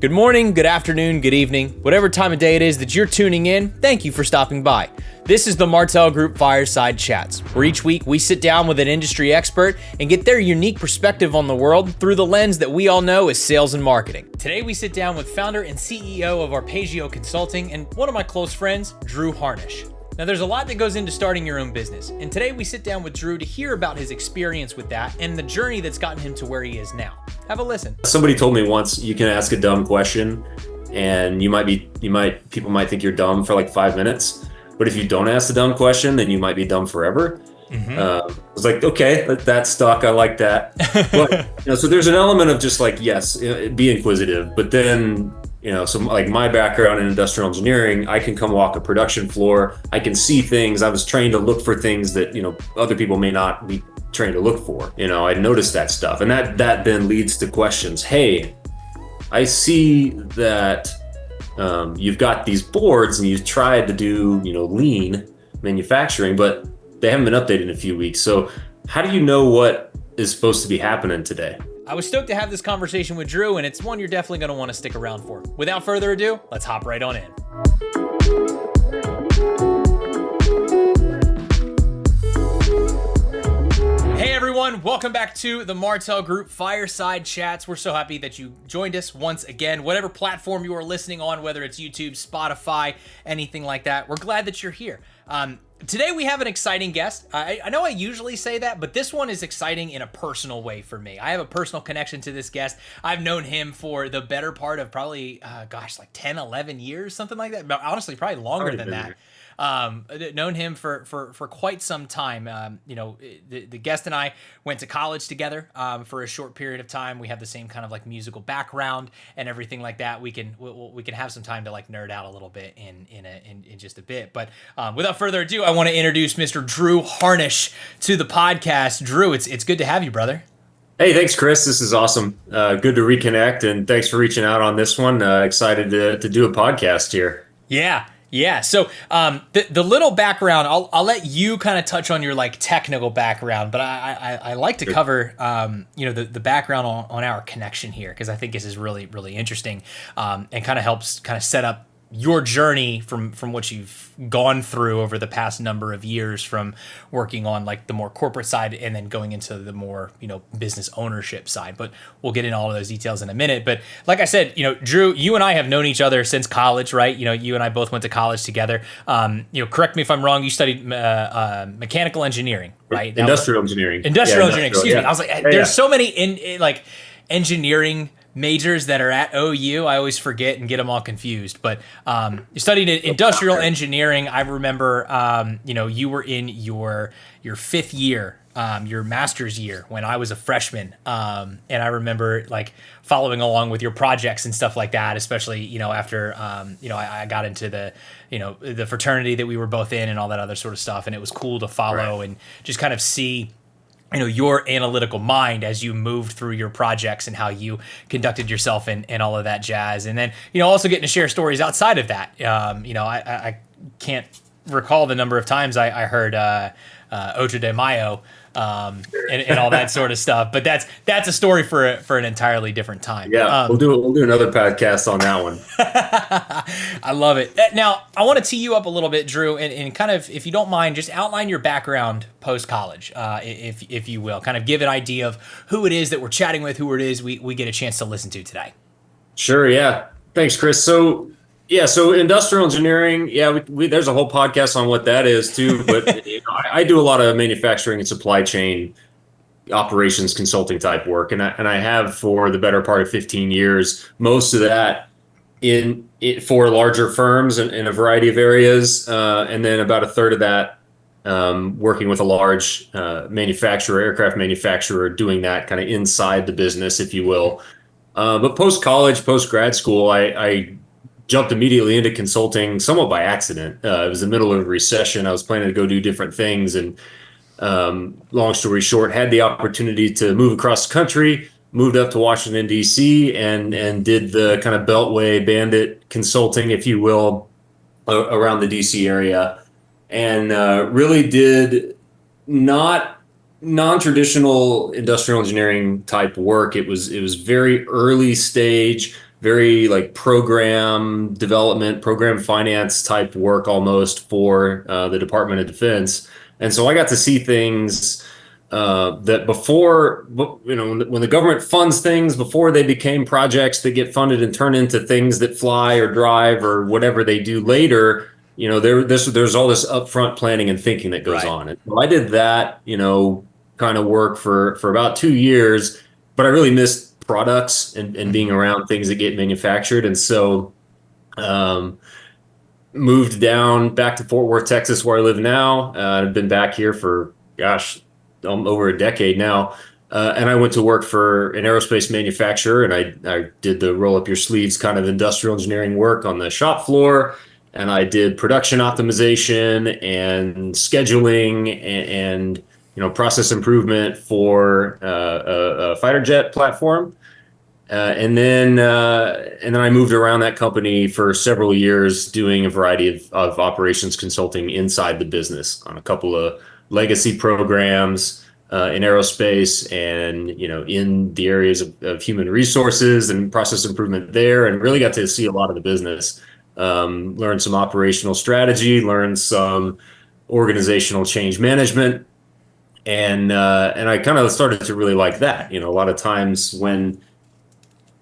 Good morning, good afternoon, good evening, whatever time of day it is that you're tuning in, thank you for stopping by. This is the Martal Group Fireside Chats, where each week we sit down with an industry expert and get their unique perspective on the world through the lens that we all know is sales and marketing. Today we sit down with founder and CEO of Arpeggio Consulting and one of my close friends, Drew Harnish. Now there's a lot that goes into starting your own business, and today we sit down with Drew to hear about his experience with that and the journey that's gotten him to where he is now. Have a listen. Somebody told me once, you can ask a dumb question and people might think you're dumb for like 5 minutes, but if you don't ask the dumb question, then you might be dumb forever. I was like, okay, that stuck. I like that. But so there's an element of just like, yes, be inquisitive, but then so like my background in industrial engineering, I can come walk a production floor. I can see things. I was trained to look for things that, other people may not be trained to look for. I noticed that stuff. And that then leads to questions. Hey, I see that you've got these boards and you've tried to do, lean manufacturing, but they haven't been updated in a few weeks. So how do you know what is supposed to be happening today? I was stoked to have this conversation with Drew, and it's one you're definitely going to want to stick around for. Without further ado, let's hop right on in. Hey everyone, welcome back to the Martal Group Fireside Chats. We're so happy that you joined us once again. Whatever platform you are listening on, whether it's YouTube, Spotify, anything like that, we're glad that you're here. Today we have an exciting guest. I know I usually say that, but this one is exciting in a personal way for me. I have a personal connection to this guest. I've known him for the better part of probably, like 10, 11 years, something like that. But honestly, probably longer than that. Known him for quite some time. The guest and I went to college together for a short period of time. We have the same kind of like musical background and everything like that. We can have some time to like nerd out a little bit in just a bit. But without further ado, I want to introduce Mr. Drew Harnish to the podcast. Drew, it's good to have you, brother. Hey, thanks, Chris. This is awesome. Good to reconnect, and thanks for reaching out on this one. Excited to do a podcast here. Yeah. So the little background, I'll let you kind of touch on your like technical background, but I like to cover the background on our connection here, because I think this is really, really interesting and kind of helps kind of set up your journey from what you've gone through over the past number of years, from working on like the more corporate side and then going into the more, business ownership side. But we'll get into all of those details in a minute. But like I said, Drew, you and I have known each other since college, right? You and I both went to college together. Correct me if I'm wrong. You studied mechanical engineering, right? Industrial engineering. Engineering. Excuse me. I was like, there's so many engineering majors that are at OU. I always forget and get them all confused. But you studied industrial engineering. I remember, you were in your fifth year, your master's year, when I was a freshman. And I remember like following along with your projects and stuff like that, especially, after, I got into the fraternity that we were both in and all that other sort of stuff. And it was cool to follow and just kind of see your analytical mind as you moved through your projects and how you conducted yourself and all of that jazz. And then, also getting to share stories outside of that. I can't recall the number of times I heard Ocho de Mayo and all that sort of stuff. But that's a story for an entirely different time. Yeah, we'll do another podcast on that one. I love it. Now, I want to tee you up a little bit, Drew, and kind of, if you don't mind, just outline your background post-college, if you will. Kind of give an idea of who it is that we're chatting with, who it is we get a chance to listen to today. Sure, yeah. Thanks, Chris. So industrial engineering, there's a whole podcast on what that is too, but I do a lot of manufacturing and supply chain operations consulting type work, and I have for the better part of 15 years, most of that for larger firms in a variety of areas, and then about a third of that working with a large aircraft manufacturer, doing that kind of inside the business, if you will. But post-college, post-grad school, I jumped immediately into consulting somewhat by accident. It was the middle of a recession. I was planning to go do different things. And long story short, had the opportunity to move across the country, moved up to Washington, D.C., and did the kind of Beltway bandit consulting, if you will, around the D.C. area. And really did not non-traditional industrial engineering type work. It was very early stage, very like program development, program finance type work almost for the Department of Defense. And so I got to see things that before, when the government funds things, before they became projects that get funded and turn into things that fly or drive or whatever they do later, there's all this upfront planning and thinking that goes Right. on. And so I did that, kind of work for about 2 years, but I really missed products and being around things that get manufactured. And so, moved down back to Fort Worth, Texas, where I live now. I've been back here for, gosh, over a decade now. And I went to work for an aerospace manufacturer, and I did the roll up your sleeves kind of industrial engineering work on the shop floor. And I did production optimization and scheduling and process improvement for a fighter jet platform. And then I moved around that company for several years doing a variety of operations consulting inside the business on a couple of legacy programs in aerospace and, in the areas of human resources and process improvement there, and really got to see a lot of the business, learn some operational strategy, learn some organizational change management. And I kind of started to really like that. A lot of times when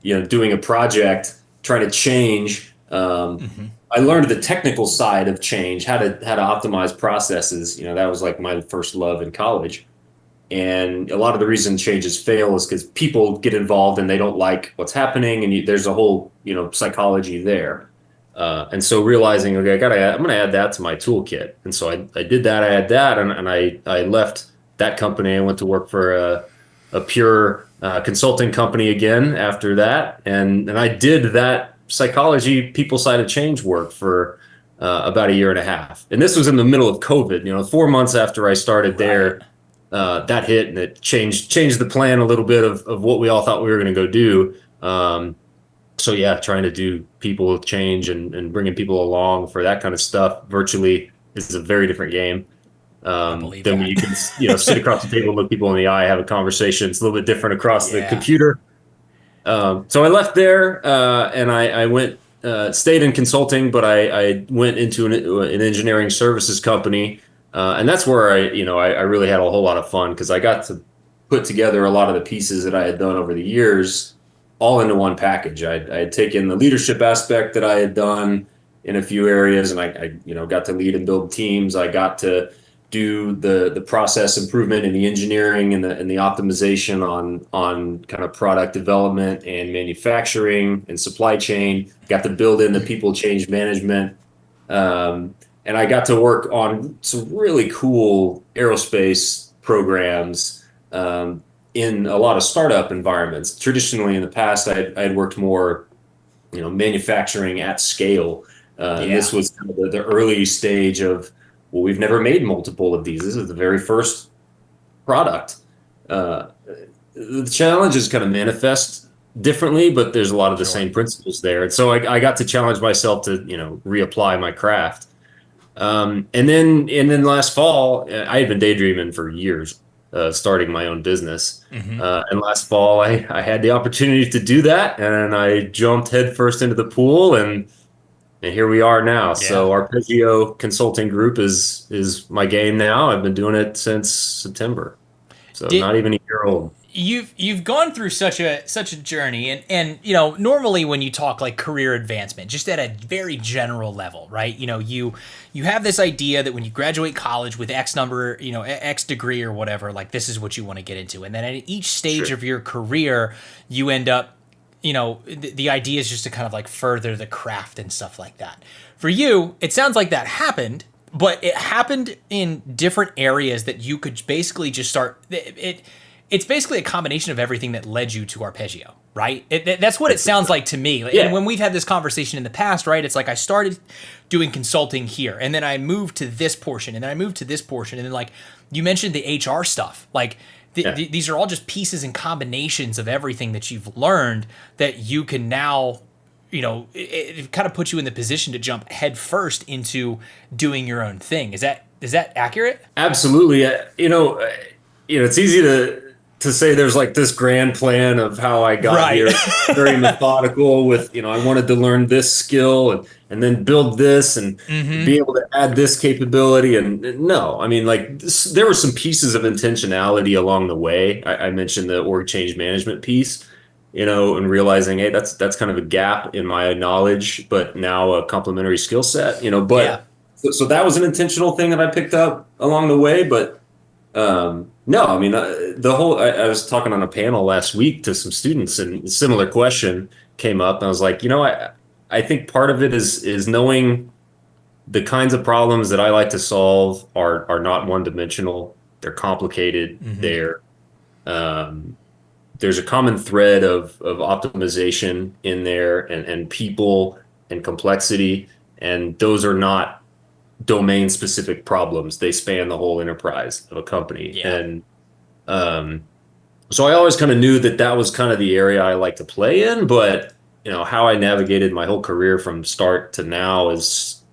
doing a project, trying to change. I learned the technical side of change, how to optimize processes. That was like my first love in college. And a lot of the reason changes fail is because people get involved and they don't like what's happening, and there's a whole psychology there. And so realizing, okay, I'm going to add that to my toolkit. And so I did that. I had that, and I left that company. I went to work for a pure consulting company again after that, and I did that psychology, people side of change work for about a year and a half. And this was in the middle of COVID. 4 months after I started there, that hit, and it changed the plan a little bit of what we all thought we were going to go do. So yeah, trying to do people change and bringing people along for that kind of stuff virtually is a very different game. Then when you can, sit across the table, look people in the eye, have a conversation. It's a little bit different across the computer. So I left there, and I went, stayed in consulting, but I went into an engineering services company, and that's where I really had a whole lot of fun because I got to put together a lot of the pieces that I had done over the years, all into one package. I had taken the leadership aspect that I had done in a few areas, and I got to lead and build teams. I got to do the process improvement and the engineering and the optimization on kind of product development and manufacturing and supply chain. Got to build in the people change management, and I got to work on some really cool aerospace programs in a lot of startup environments. Traditionally, in the past, I had worked more, manufacturing at scale. And this was kind of the early stage of, well, we've never made multiple of these. This is the very first product. The challenges kind of manifest differently, but there's a lot of the same principles there. And so I got to challenge myself to, reapply my craft. And then last fall, I had been daydreaming for years, starting my own business. And last fall, I had the opportunity to do that, and I jumped headfirst into the pool, and here we are now. So Arpeggio Consulting Group is my game now. I've been doing it since September, so not even a year old. You've gone through such a journey, and normally when you talk like career advancement, just at a very general level, right? You have this idea that when you graduate college with X number, X degree or whatever, like this is what you want to get into, and then at each stage of your career, you end up, the idea is just to kind of like further the craft and stuff like that. For you, it sounds like that happened, but it happened in different areas that you could basically just start. It's basically a combination of everything that led you to Arpeggio, right? That's what it sounds like to me. And when we've had this conversation in the past, right, it's like I started doing consulting here, and then I moved to this portion, and then I moved to this portion, and then like you mentioned the HR stuff, like these are all just pieces and combinations of everything that you've learned that you can now, it kind of puts you in the position to jump head first into doing your own thing. Is that accurate? Absolutely. It's easy to say there's like this grand plan of how I got Right. here, very methodical with, I wanted to learn this skill and then build this and be able to add this capability. And no, I mean, like there were some pieces of intentionality along the way. I mentioned the org change management piece, and realizing, hey, that's kind of a gap in my knowledge, but now a complementary skill set, Yeah. but so that was an intentional thing that I picked up along the way. But no, I mean, I was talking on a panel last week to some students, and a similar question came up. And I was like, I think part of it is knowing the kinds of problems that I like to solve are not one dimensional. They're complicated. Um, there's a common thread of optimization in there, and people and complexity, and those are not domain specific problems. They span the whole enterprise of a company. Yeah. And so I always kind of knew that was kind of the area I like to play in. But how I navigated my whole career from start to now is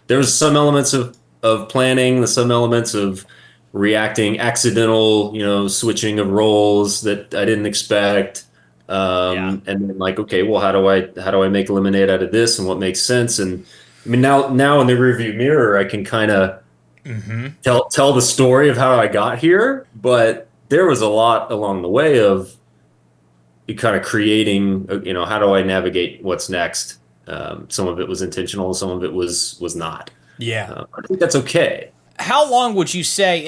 there's some elements of planning, some elements of reacting, accidental switching of roles that I didn't expect. Yeah. And then like, okay, well, how do I make lemonade out of this, and what makes sense? And I mean, now in the rearview mirror, I can kind of tell the story of how I got here, but there was a lot along the way of kind of creating, how do I navigate what's next? Some of it was intentional, some of it was not. Yeah. I think that's okay. How long would you say,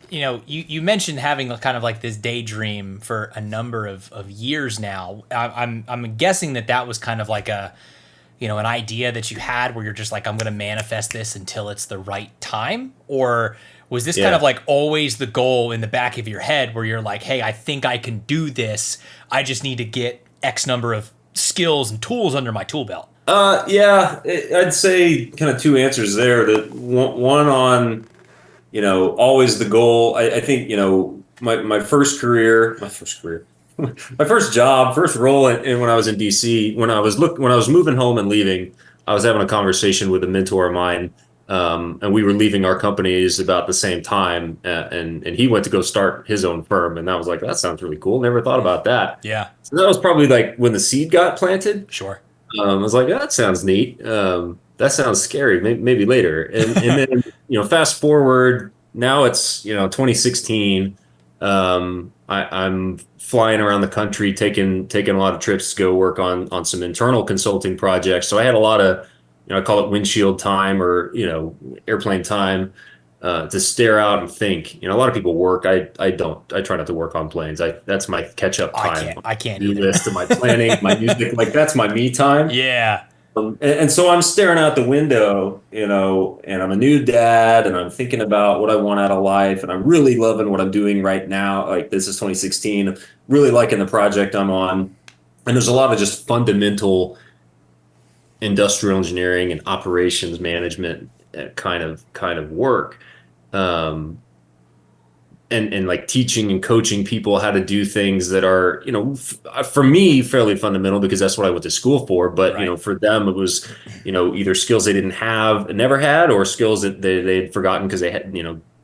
you mentioned having a kind of like this daydream for a number of years now. I'm guessing that was kind of like an idea that you had where you're just like, I'm going to manifest this until it's the right time? Or was this kind of like always the goal in the back of your head where you're like, hey, I think I can do this. I just need to get X number of skills and tools under my tool belt? I'd say kind of two answers there. That one on, always the goal. I think, my first career, my first job, first role, and when I was in DC, when I was moving home and leaving, I was having a conversation with a mentor of mine, and we were leaving our companies about the same time, and he went to go start his own firm, and I was like, that sounds really cool. Never thought about that. Yeah. So that was probably like when the seed got planted. Sure. I was like, that sounds neat. That sounds scary. Maybe later. And then, fast forward, now it's, 2016. I'm flying around the country, taking a lot of trips to go work on some internal consulting projects. So I had a lot of, I call it windshield time, or, airplane time, to stare out and think. A lot of people work. I don't. I try not to work on planes. That's my catch up time. I can't Do either. list of my planning, my music. Like that's my me time. Yeah. And so I'm staring out the window, and I'm a new dad, and I'm thinking about what I want out of life, and I'm really loving what I'm doing right now. Like this is 2016, really liking the project I'm on, and there's a lot of just fundamental industrial engineering and operations management kind of work, and like teaching and coaching people how to do things that are, for me, fairly fundamental because that's what I went to school for. But, Right. For them, it was, either skills they didn't have, never had, or skills that they had forgotten because they had,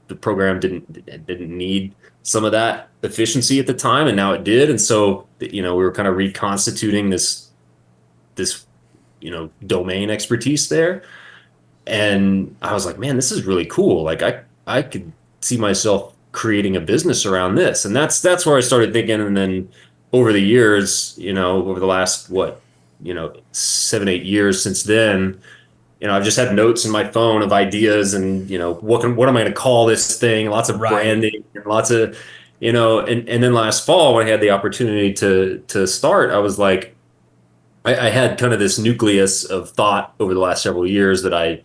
the program didn't need some of that efficiency at the time. And now it did. And so, we were kind of reconstituting this, domain expertise there. And I was like, man, this is really cool. Like I could see myself creating a business around this. And that's where I started thinking. And then over the years, over the last 7, 8 years since then, I've just had notes in my phone of ideas and, what am I going to call this thing? Lots of branding and lots of, and then last fall when I had the opportunity to start, I was like, I had kind of this nucleus of thought over the last several years that I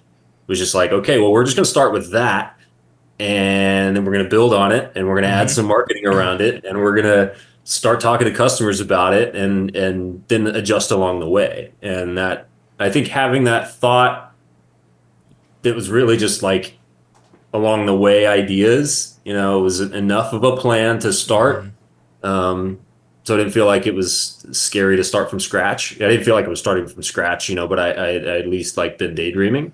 was just like, okay, well, we're just going to start with that. And then we're going to build on it, and we're going to add some marketing around it, and we're going to start talking to customers about it, and then adjust along the way. And that, I think, having that thought that was really just like along the way ideas, was enough of a plan to start. So I didn't feel like it was scary to start from scratch. I didn't feel like it was starting from scratch, but I at least like been daydreaming.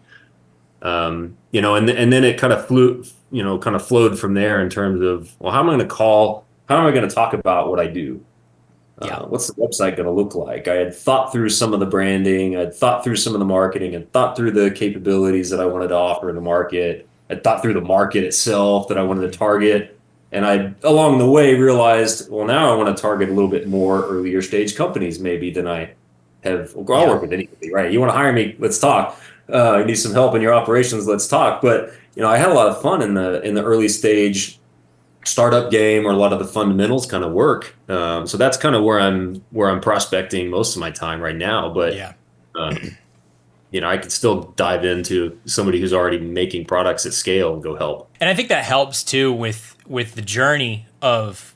And then it kind of flowed from there in terms of, well, how am I going to call how am I going to talk about what I do? Yeah. What's the website going to look like? I had thought through some of the branding. I'd thought through some of the marketing and thought through the capabilities that I wanted to offer in the market. I thought through the market itself that I wanted to target. And I, along the way, realized, well, now I want to target a little bit more earlier stage companies maybe than I have. Well, I'll Yeah. work with anybody, right? You want to hire me? Let's talk. You need some help in your operations? Let's talk. But I had a lot of fun in the early stage startup game, or a lot of the fundamentals kind of work. So that's kind of where I'm prospecting most of my time right now. But Yeah. um, I could still dive into somebody who's already making products at scale and go help. And I think that helps too with the journey of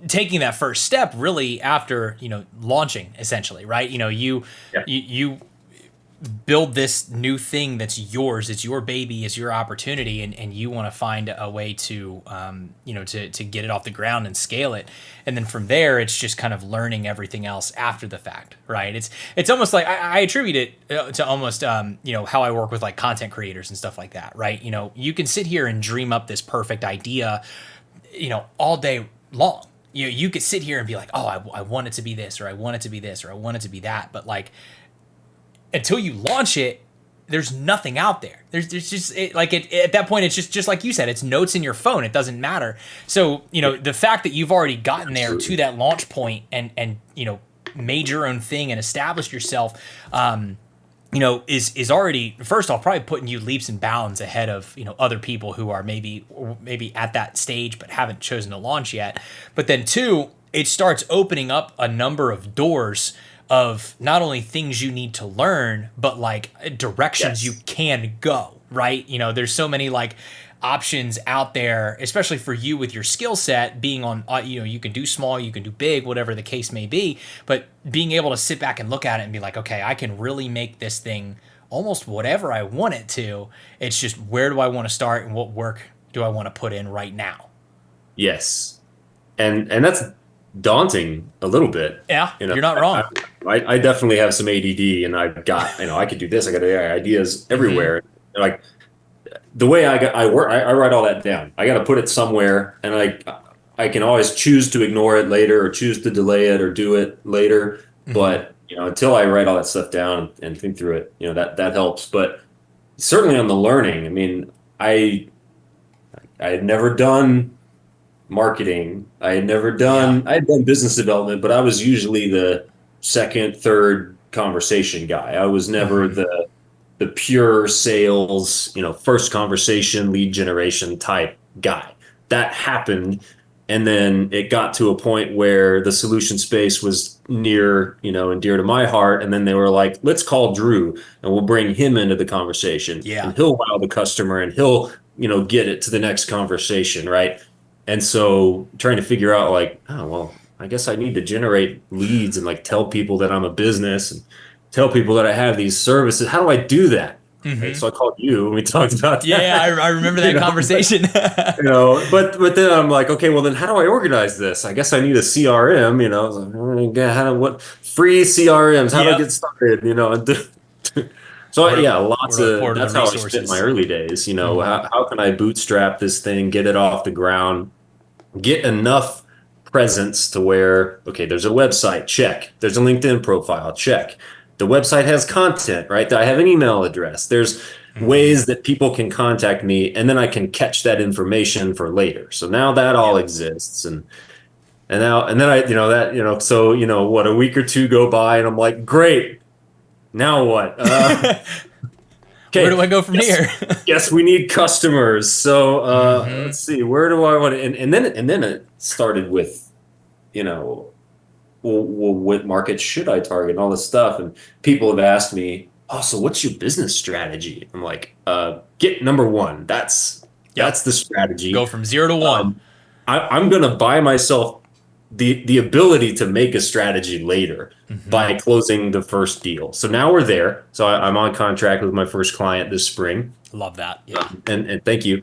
taking that first step really after, launching essentially, right? Yeah. You build this new thing that's yours. It's your baby. It's your opportunity, and you want to find a way to, to get it off the ground and scale it. And then from there, it's just kind of learning everything else after the fact, right? It's almost like I attribute it to almost, how I work with like content creators and stuff like that, right? You can sit here and dream up this perfect idea, all day long. You could sit here and be like, oh, I want it to be this, or I want it to be this, or I want it to be that, but like, until you launch it, there's nothing out there. There's just at that point, it's just like you said, it's notes in your phone. It doesn't matter. So, the fact that you've already gotten there to that launch point and made your own thing and established yourself, is already, first off, probably putting you leaps and bounds ahead of, other people who are maybe at that stage, but haven't chosen to launch yet. But then two, it starts opening up a number of doors of not only things you need to learn, but like directions you can go, right? There's so many like options out there, especially for you with your skill set being on, you can do small, you can do big, whatever the case may be, but being able to sit back and look at it and be like, okay, I can really make this thing almost whatever I want it to. It's just, where do I want to start and what work do I want to put in right now? Yes. And that's daunting a little bit. Yeah, you're not wrong. I definitely have some ADD, and I've got, I could do this. I got ideas everywhere. Mm-hmm. Like the way I work, I write all that down. I got to put it somewhere, and I can always choose to ignore it later, or choose to delay it, or do it later. Mm-hmm. But until I write all that stuff down and think through it, that helps. But certainly on the learning, I mean, I had never done marketing. I had done business development, but I was usually the second, third conversation guy. I was never the pure sales, first conversation, lead generation type guy. That happened. And then it got to a point where the solution space was near, and dear to my heart. And then they were like, let's call Drew and we'll bring him into the conversation. Yeah. And he'll wow the customer and he'll, get it to the next conversation. Right. And so trying to figure out like, oh, well, I guess I need to generate leads and like tell people that I'm a business and tell people that I have these services. How do I do that? Mm-hmm. Right? So I called you and we talked about that. Yeah, I remember that conversation. But then I'm like, okay, well then how do I organize this? I guess I need a CRM, what free CRMs, how do I get started, So that's how I spent my early days, how can I bootstrap this thing, get it off the ground, get enough presence to where, okay, there's a website, check. There's a LinkedIn profile, check. The website has content, right? I have an email address. There's ways that people can contact me, and then I can catch that information for later. So now that all exists, and then I, so what, a week or two go by, and I'm like, great. Now what? Okay, where do I go from here? Yes, we need customers. So let's see, where do I want to? And then it started with, well, what market should I target and all this stuff. And people have asked me, oh, so what's your business strategy? I'm like, get number one. That's the strategy. Go from 0 to 1. I'm going to buy myself the ability to make a strategy later by closing the first deal. So now we're there. So I'm on contract with my first client this spring. Love that. Yeah. And thank you.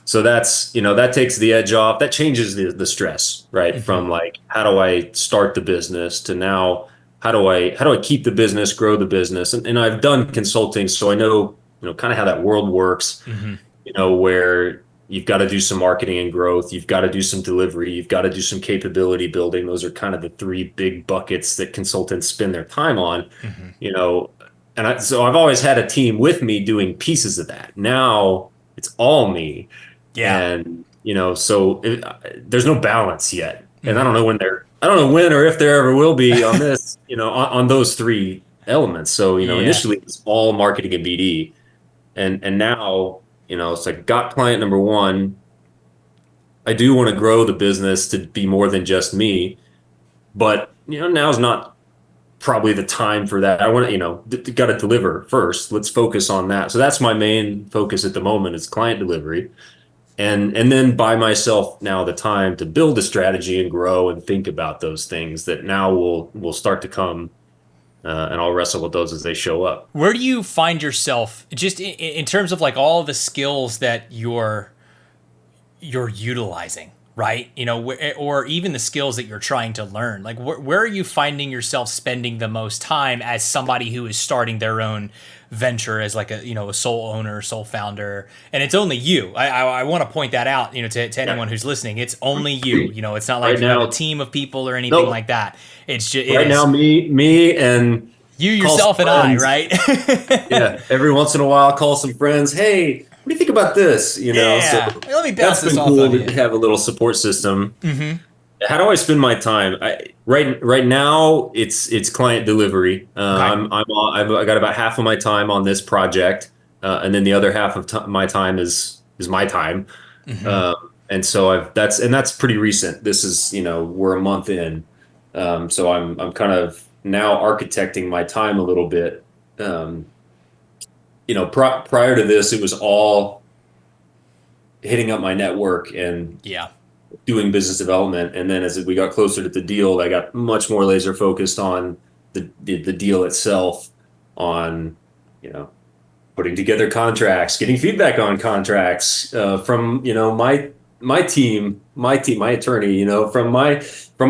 So that's, that takes the edge off. That changes the stress, right? From like, how do I start the business to now, how do I keep the business, grow the business? And I've done consulting, so I know, kind of how that world works, where you've got to do some marketing and growth. You've got to do some delivery. You've got to do some capability building. Those are kind of the three big buckets that consultants spend their time on, Mm-hmm. so I've always had a team with me doing pieces of that. Now it's all me. Yeah. And, there's no balance yet. And Mm-hmm. I don't know when or if there ever will be on this, on those three elements. So, Yeah. initially it's all marketing and BD. And now, it's like got client number one. I do want to grow the business to be more than just me, but now's not probably the time for that. I want to, got to deliver first. Let's focus on that. So that's my main focus at the moment is client delivery. And then buy myself now the time to build a strategy and grow and think about those things that now will start to come, and I'll wrestle with those as they show up. Where do you find yourself just in terms of like all the skills that you're utilizing, right? Or even the skills that you're trying to learn. Like where are you finding yourself spending the most time as somebody who is starting their own venture as like a sole owner, sole founder, and it's only you. I want to point that out, to anyone who's listening. It's only you. It's not like Right you have now, a team of people or anything no, like that. It's just right now, me and you, call some yourself, and I, friends. right? Yeah, every once in a while, call some friends. Hey, what do you think about this? So Yeah. Let me bounce that's this been off cool of to you. have a little support system. Mm-hmm. How do I spend my time? Right now, it's client delivery. Okay. I got about half of my time on this project, and then the other half of my time is my time. Mm-hmm. And so that's pretty recent. This is we're a month in, so I'm kind of now architecting my time a little bit. Um, Prior to this, it was all hitting up my network and Yeah. doing business development. And then as we got closer to the deal, I got much more laser focused on the deal itself, on putting together contracts, getting feedback on contracts from my attorney, from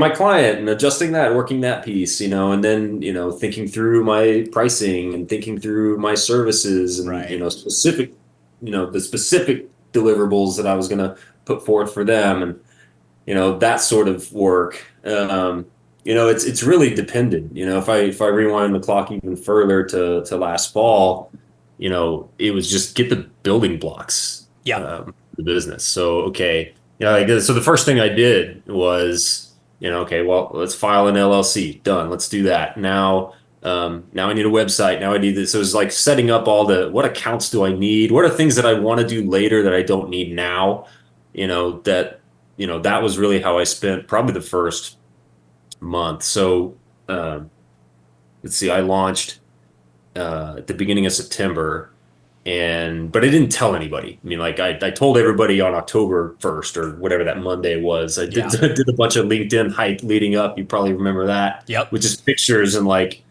my client, and adjusting that, working that piece, and then thinking through my pricing and thinking through my services and Right. the specific deliverables that I was going to put forth for them, and that sort of work. It's really dependent. If I rewind the clock even further to last fall, it was just get the building blocks, Yep. the business. So okay, so the first thing I did was, okay, well, let's file an LLC. Done. Let's do that now. Now I need a website. Now I need this. So it's like setting up what accounts do I need? What are things that I want to do later that I don't need now? That was really how I spent probably the first month. So let's see, I launched at the beginning of September, but I didn't tell anybody. I mean, like I told everybody on October 1st or whatever that Monday was. I did Yeah. did a bunch of LinkedIn hype leading up. You probably remember that, Yep. with just pictures and like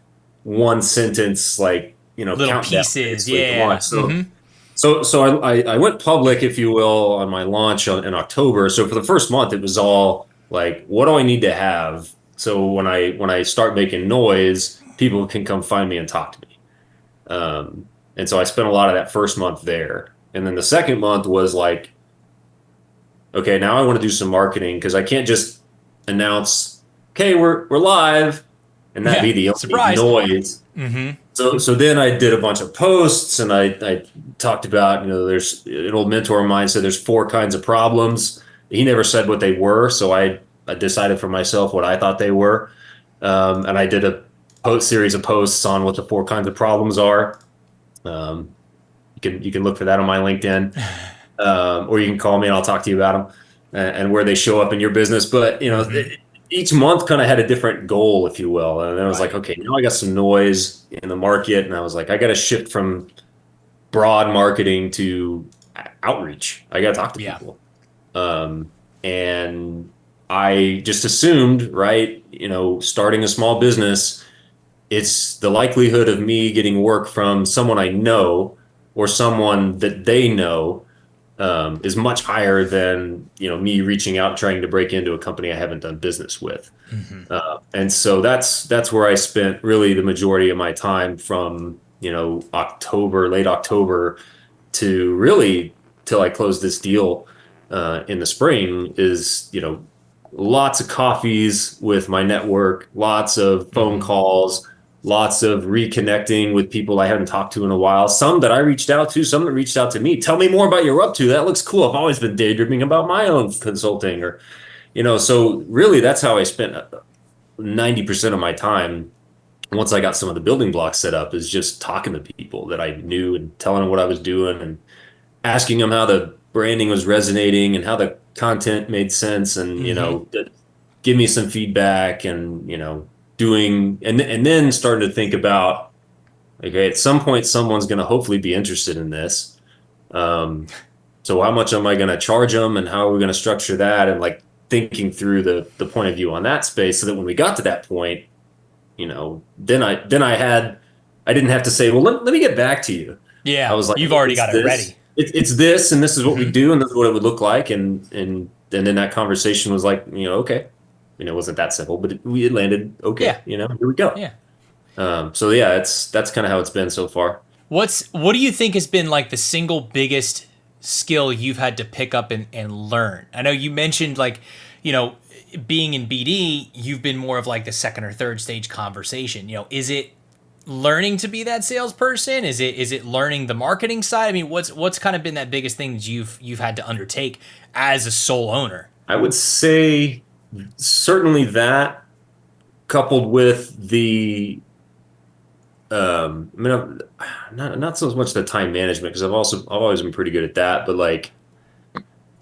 one sentence, like Little countdown pieces. basically to Yeah. launch. So Mm-hmm. so I went public, if you will, on my launch in October. So for the first month, it was all like, what do I need to have? So when I start making noise, people can come find me and talk to me. And so I spent a lot of that first month there. And then the second month was like, okay, now I want to do some marketing because I can't just announce, okay, we're live, and that Yeah. be the only Surprise. noise. Mm-hmm. So then I did a bunch of posts, and I talked about, there's an old mentor of mine said there's four kinds of problems. He never said what they were, so I decided for myself what I thought they were. And I did a series of posts on what the four kinds of problems are. Um, you can look for that on my LinkedIn, or you can call me and I'll talk to you about them, and where they show up in your business. But Mm-hmm. each month kind of had a different goal, if you will. And then I was like, Right. okay, now I got some noise in the market, and I was like, I got to shift from broad marketing to outreach. I got to talk to Yeah. people. And I just assumed, right, starting a small business, it's the likelihood of me getting work from someone I know or someone that they know, is much higher than me reaching out trying to break into a company I haven't done business with. Mm-hmm. And so that's where I spent really the majority of my time from late October to really till I closed this deal. in the spring is, lots of coffees with my network, lots of phone calls, lots of reconnecting with people I haven't talked to in a while. Some that I reached out to, some that reached out to me. Tell me more about your up to. That looks cool. I've always been daydreaming about my own consulting or, so really that's how I spent 90% of my time once I got some of the building blocks set up is just talking to people that I knew and telling them what I was doing and asking them how the branding was resonating and how the content made sense and, give me some feedback and, doing and then starting to think about, okay, at some point someone's going to hopefully be interested in this. So how much am I going to charge them and how are we going to structure that? And like thinking through the point of view on that space so that when we got to that point, then I didn't have to say, well, let me get back to you. Yeah. I was like, you've already got it ready. It's this, and this is what we do, and this is what it would look like. And then that conversation was like, okay, it wasn't that simple, but it landed okay. Yeah. Here we go. Yeah. So yeah, that's kind of how it's been so far. What do you think has been like the single biggest skill you've had to pick up and learn? I know you mentioned like, being in BD, you've been more of like the second or third stage conversation. Is it learning to be that salesperson? Is it learning the marketing side? I mean, what's kind of been that biggest thing that you've had to undertake as a sole owner? I would say certainly that, coupled with the not so much the time management, because I've always been pretty good at that, but like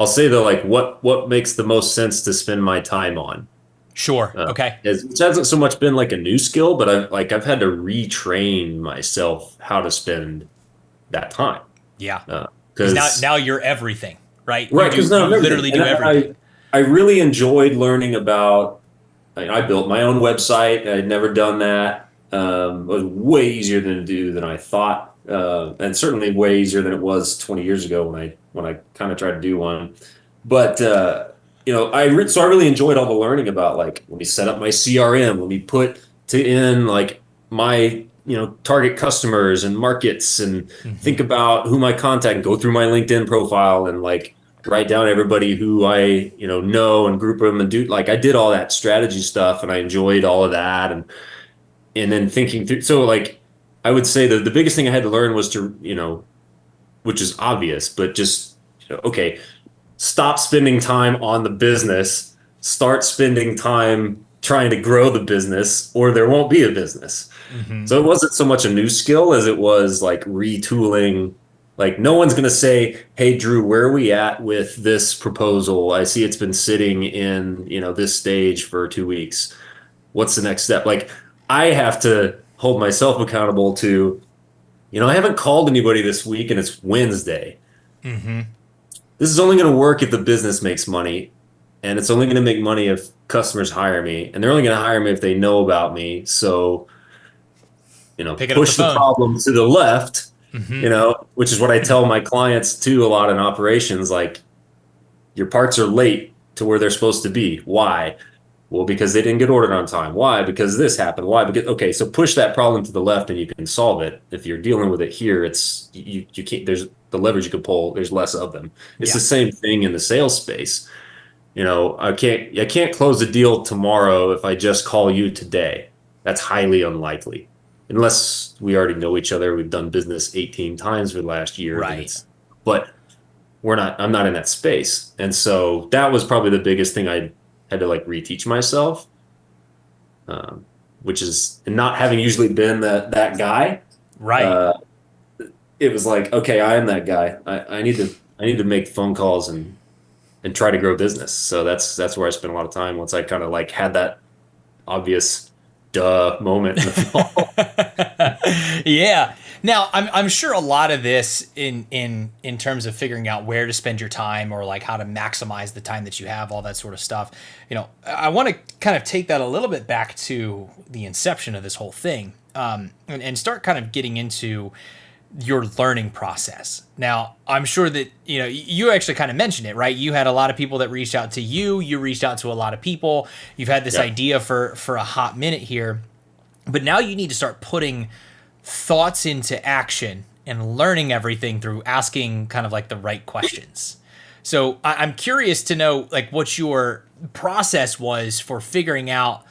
I'll say though, like what makes the most sense to spend my time on. Sure. Okay. Which hasn't so much been like a new skill, but I've had to retrain myself how to spend that time. Yeah. Because now you're everything, right? Right. You literally do everything. I really enjoyed learning about. I built my own website. I'd never done that. It was way easier to do than I thought, and certainly way easier than it was 20 years ago when I kind of tried to do one. But I really enjoyed all the learning about like when we set up my CRM, when we put in like my target customers and markets and think about who my contact and go through my LinkedIn profile and like write down everybody who I know and group them and do like I did all that strategy stuff and I enjoyed all of that and then thinking through. So like I would say the biggest thing I had to learn was to which is obvious, but just okay, stop spending time on the business, start spending time trying to grow the business, or there won't be a business. So it wasn't so much a new skill as it was like retooling. Like no one's going to say, hey, Drew, where are we at with this proposal? I see it's been sitting in, this stage for 2 weeks. What's the next step? Like I have to hold myself accountable to, I haven't called anybody this week and it's Wednesday. This is only going to work if the business makes money, and it's only going to make money if customers hire me, and they're only going to hire me if they know about me. So, push the problem to the left, which is what I tell my clients too a lot in operations. Like, your parts are late to where they're supposed to be. Why? Well, because they didn't get ordered on time. Why? Because this happened. Why? Because okay, so push that problem to the left and you can solve it. If you're dealing with it here, it's you can't. There's the levers you can pull. There's less of them. It's the same thing in the sales space. I can't close the deal tomorrow if I just call you today. That's highly unlikely, unless we already know each other. We've done business 18 times for the last year. Right. But I'm not in that space, and so that was probably the biggest thing I had to like reteach myself, which is not having usually been that guy. Right. It was like, okay, I am that guy. I need to make phone calls and try to grow business. So that's where I spent a lot of time once I kind of like had that obvious duh moment in the fall. Yeah. Now, I'm sure a lot of this in terms of figuring out where to spend your time or like how to maximize the time that you have, all that sort of stuff. I want to kind of take that a little bit back to the inception of this whole thing, and start kind of getting into your learning process. Now, I'm sure that, you actually kind of mentioned it, right? You had a lot of people that reached out to you. You reached out to a lot of people. You've had this idea for a hot minute here, but now you need to start putting thoughts into action and learning everything through asking kind of like the right questions. So I'm curious to know like what your process was for figuring out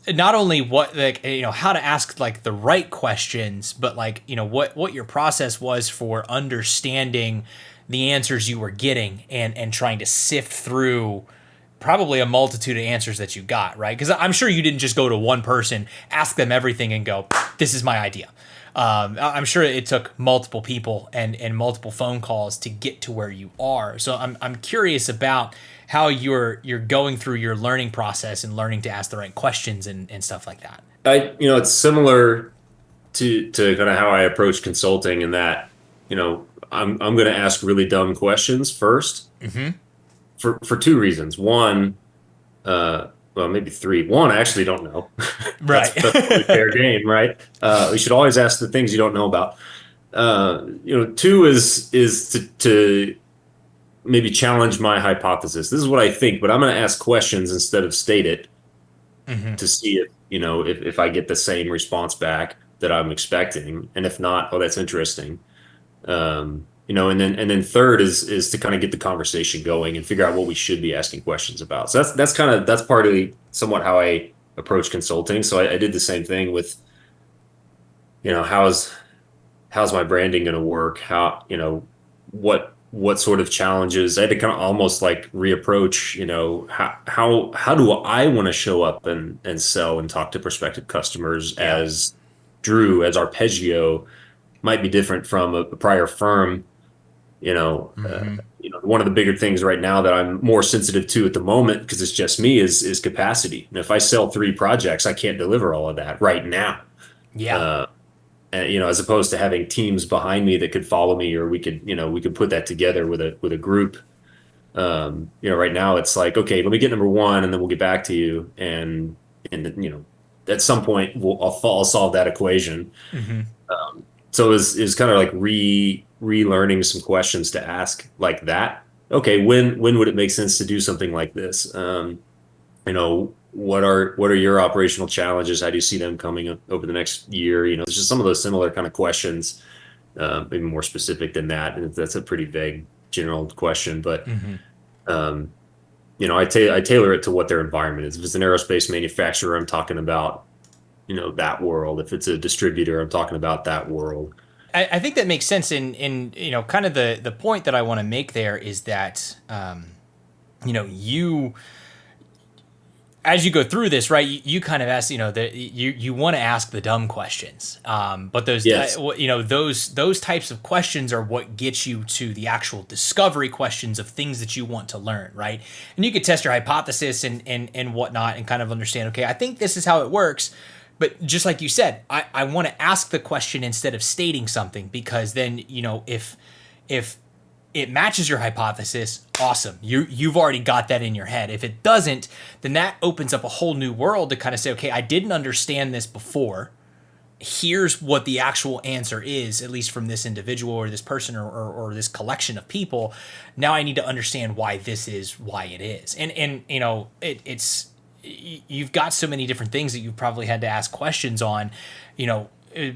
not only what like how to ask like the right questions, but like what your process was for understanding the answers you were getting and trying to sift through probably a multitude of answers that you got, right? Because I'm sure you didn't just go to one person, ask them everything, and go, "This is my idea." I'm sure it took multiple people and multiple phone calls to get to where you are. So I'm curious about how you're going through your learning process and learning to ask the right questions and stuff like that. It's similar to kind of how I approach consulting in that, I'm going to ask really dumb questions first for two reasons. One, well, maybe three. One, I actually don't know. Right. That's totally fair game, right? You should always ask the things you don't know about. Two is to maybe challenge my hypothesis. This is what I think, but I'm going to ask questions instead of state it to see if I get the same response back that I'm expecting, and if not, oh, that's interesting. And then third is to kind of get the conversation going and figure out what we should be asking questions about. So that's partly somewhat how I approach consulting. So I did the same thing with, how's my branding going to work? How, what sort of challenges? I had to kind of almost like reapproach, how do I want to show up and sell and talk to prospective customers as Drew, as Arpeggio, might be different from a prior firm. One of the bigger things right now that I'm more sensitive to at the moment, because it's just me, is capacity. And if I sell 3 projects, I can't deliver all of that right now. Yeah. As opposed to having teams behind me that could follow me, or we could put that together with a group. Right now it's like, okay, let me get number 1 and then we'll get back to you. And at some point I'll solve that equation. So it was kind of like relearning some questions to ask like that. Okay, when would it make sense to do something like this? What are your operational challenges? How do you see them coming up over the next year? It's just some of those similar kind of questions, maybe more specific than that. And that's a pretty vague general question, but I tailor it to what their environment is. If it's an aerospace manufacturer, I'm talking about that world. If it's a distributor, I'm talking about that world. I think that makes sense. In kind of the point that I want to make there is that you, as you go through this, right, you kind of ask, that you want to ask the dumb questions, but those Yes. those types of questions are what gets you to the actual discovery questions of things that you want to learn, right? And you could test your hypothesis and whatnot and kind of understand, okay, I think this is how it works. But just like you said, I want to ask the question instead of stating something, because then, if it matches your hypothesis, awesome. You've already got that in your head. If it doesn't, then that opens up a whole new world to kind of say, okay, I didn't understand this before. Here's what the actual answer is, at least from this individual or this person or this collection of people. Now I need to understand why this is why it is. And it's you've got so many different things that you've probably had to ask questions on,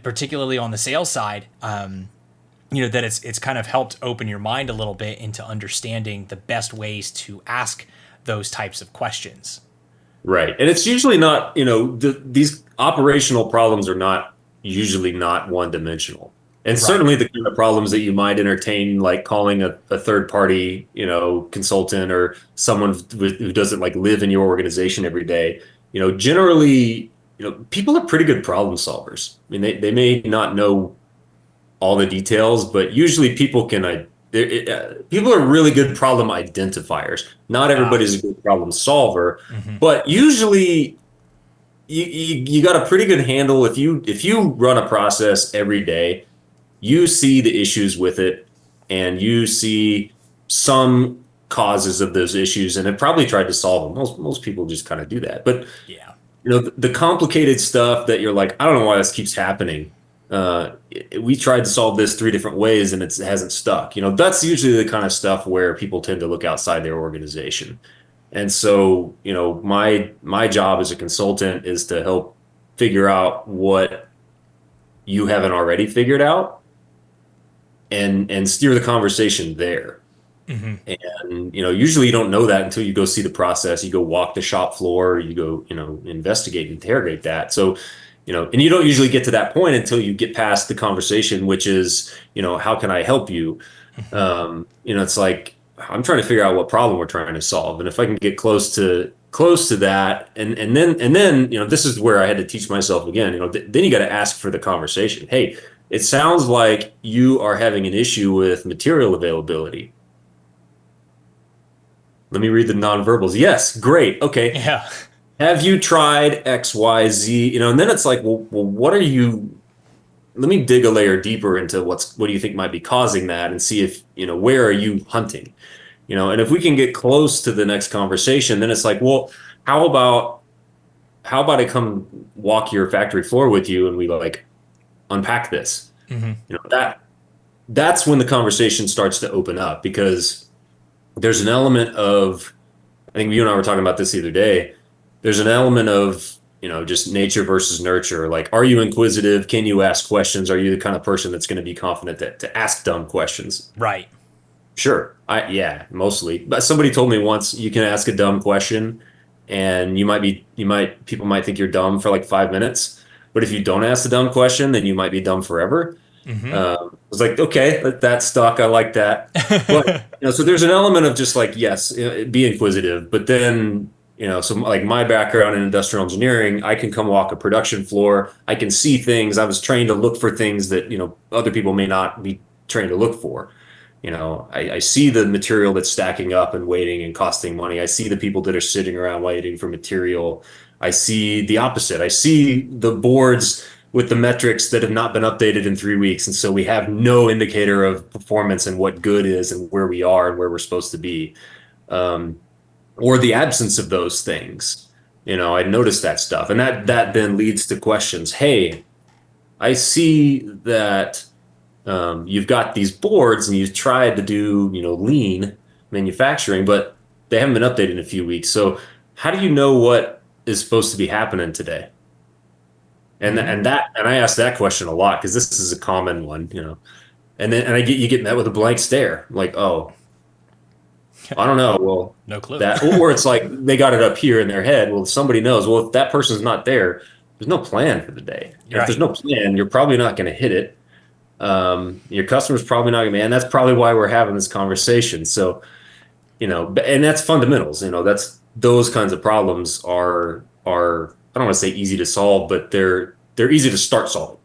particularly on the sales side, that it's kind of helped open your mind a little bit into understanding the best ways to ask those types of questions. Right. And it's usually not, these operational problems are not usually not one dimensional. And Right. certainly the kind of problems that you might entertain, like calling a third party, consultant or someone who doesn't like live in your organization every day, generally, people are pretty good problem solvers. I mean, they may not know all the details, but usually people people are really good problem identifiers. Not everybody's a good problem solver, but usually you got a pretty good handle. If you run a process every day, you see the issues with it and you see some causes of those issues and have probably tried to solve them. Most people just kind of do that. But Yeah. the complicated stuff that you're like, I don't know why this keeps happening. We tried to solve this 3 different ways and it hasn't stuck. That's usually the kind of stuff where people tend to look outside their organization. And so, my job as a consultant is to help figure out what you haven't already figured out and steer the conversation there. And, usually you don't know that until you go see the process, you go walk the shop floor, you go, investigate, interrogate that. So, and you don't usually get to that point until you get past the conversation, which is, how can I help you? It's like, I'm trying to figure out what problem we're trying to solve. And if I can get close to that, and then, this is where I had to teach myself again, then you got to ask for the conversation. Hey, it sounds like you are having an issue with material availability. Let me read the nonverbals. Yes, great. Okay. Yeah. Have you tried X, Y, Z? And then it's like, well, what are you? Let me dig a layer deeper into what do you think might be causing that, and see if, where are you hunting? And if we can get close to the next conversation, then it's like, well, how about I come walk your factory floor with you and we like unpack this? That's when the conversation starts to open up, because there's an element of, I think you and I were talking about this the other day. There's an element of, just nature versus nurture. Like, are you inquisitive? Can you ask questions? Are you the kind of person that's going to be confident to ask dumb questions? Right. Sure. Yeah, mostly. But somebody told me once, you can ask a dumb question and people might think you're dumb for like 5 minutes. But if you don't ask the dumb question, then you might be dumb forever. I was like, okay, that stuck. I like that. But, so there's an element of just like, yes, be inquisitive, but then, so like my background in industrial engineering, I can come walk a production floor. I can see things. I was trained to look for things that, other people may not be trained to look for. I see the material that's stacking up and waiting and costing money. I see the people that are sitting around waiting for material. I see the opposite. I see the boards with the metrics that have not been updated in 3 weeks. And so we have no indicator of performance and what good is and where we are and where we're supposed to be. Or the absence of those things. I noticed that stuff. And that then leads to questions. Hey, I see that you've got these boards and you've tried to do, lean manufacturing, but they haven't been updated in a few weeks. So how do you know what is supposed to be happening today? And I ask that question a lot, because this is a common one, and you get met with a blank stare, like, oh, I don't know. Well, no clue. Or it's like they got it up here in their head. Well, somebody knows. Well, if that person's not there, there's no plan for the day. Right. If there's no plan, you're probably not going to hit it. Your customer's probably not going to be, and that's probably why we're having this conversation. So, and that's fundamentals. That's those kinds of problems are I don't want to say easy to solve, but they're easy to start solving.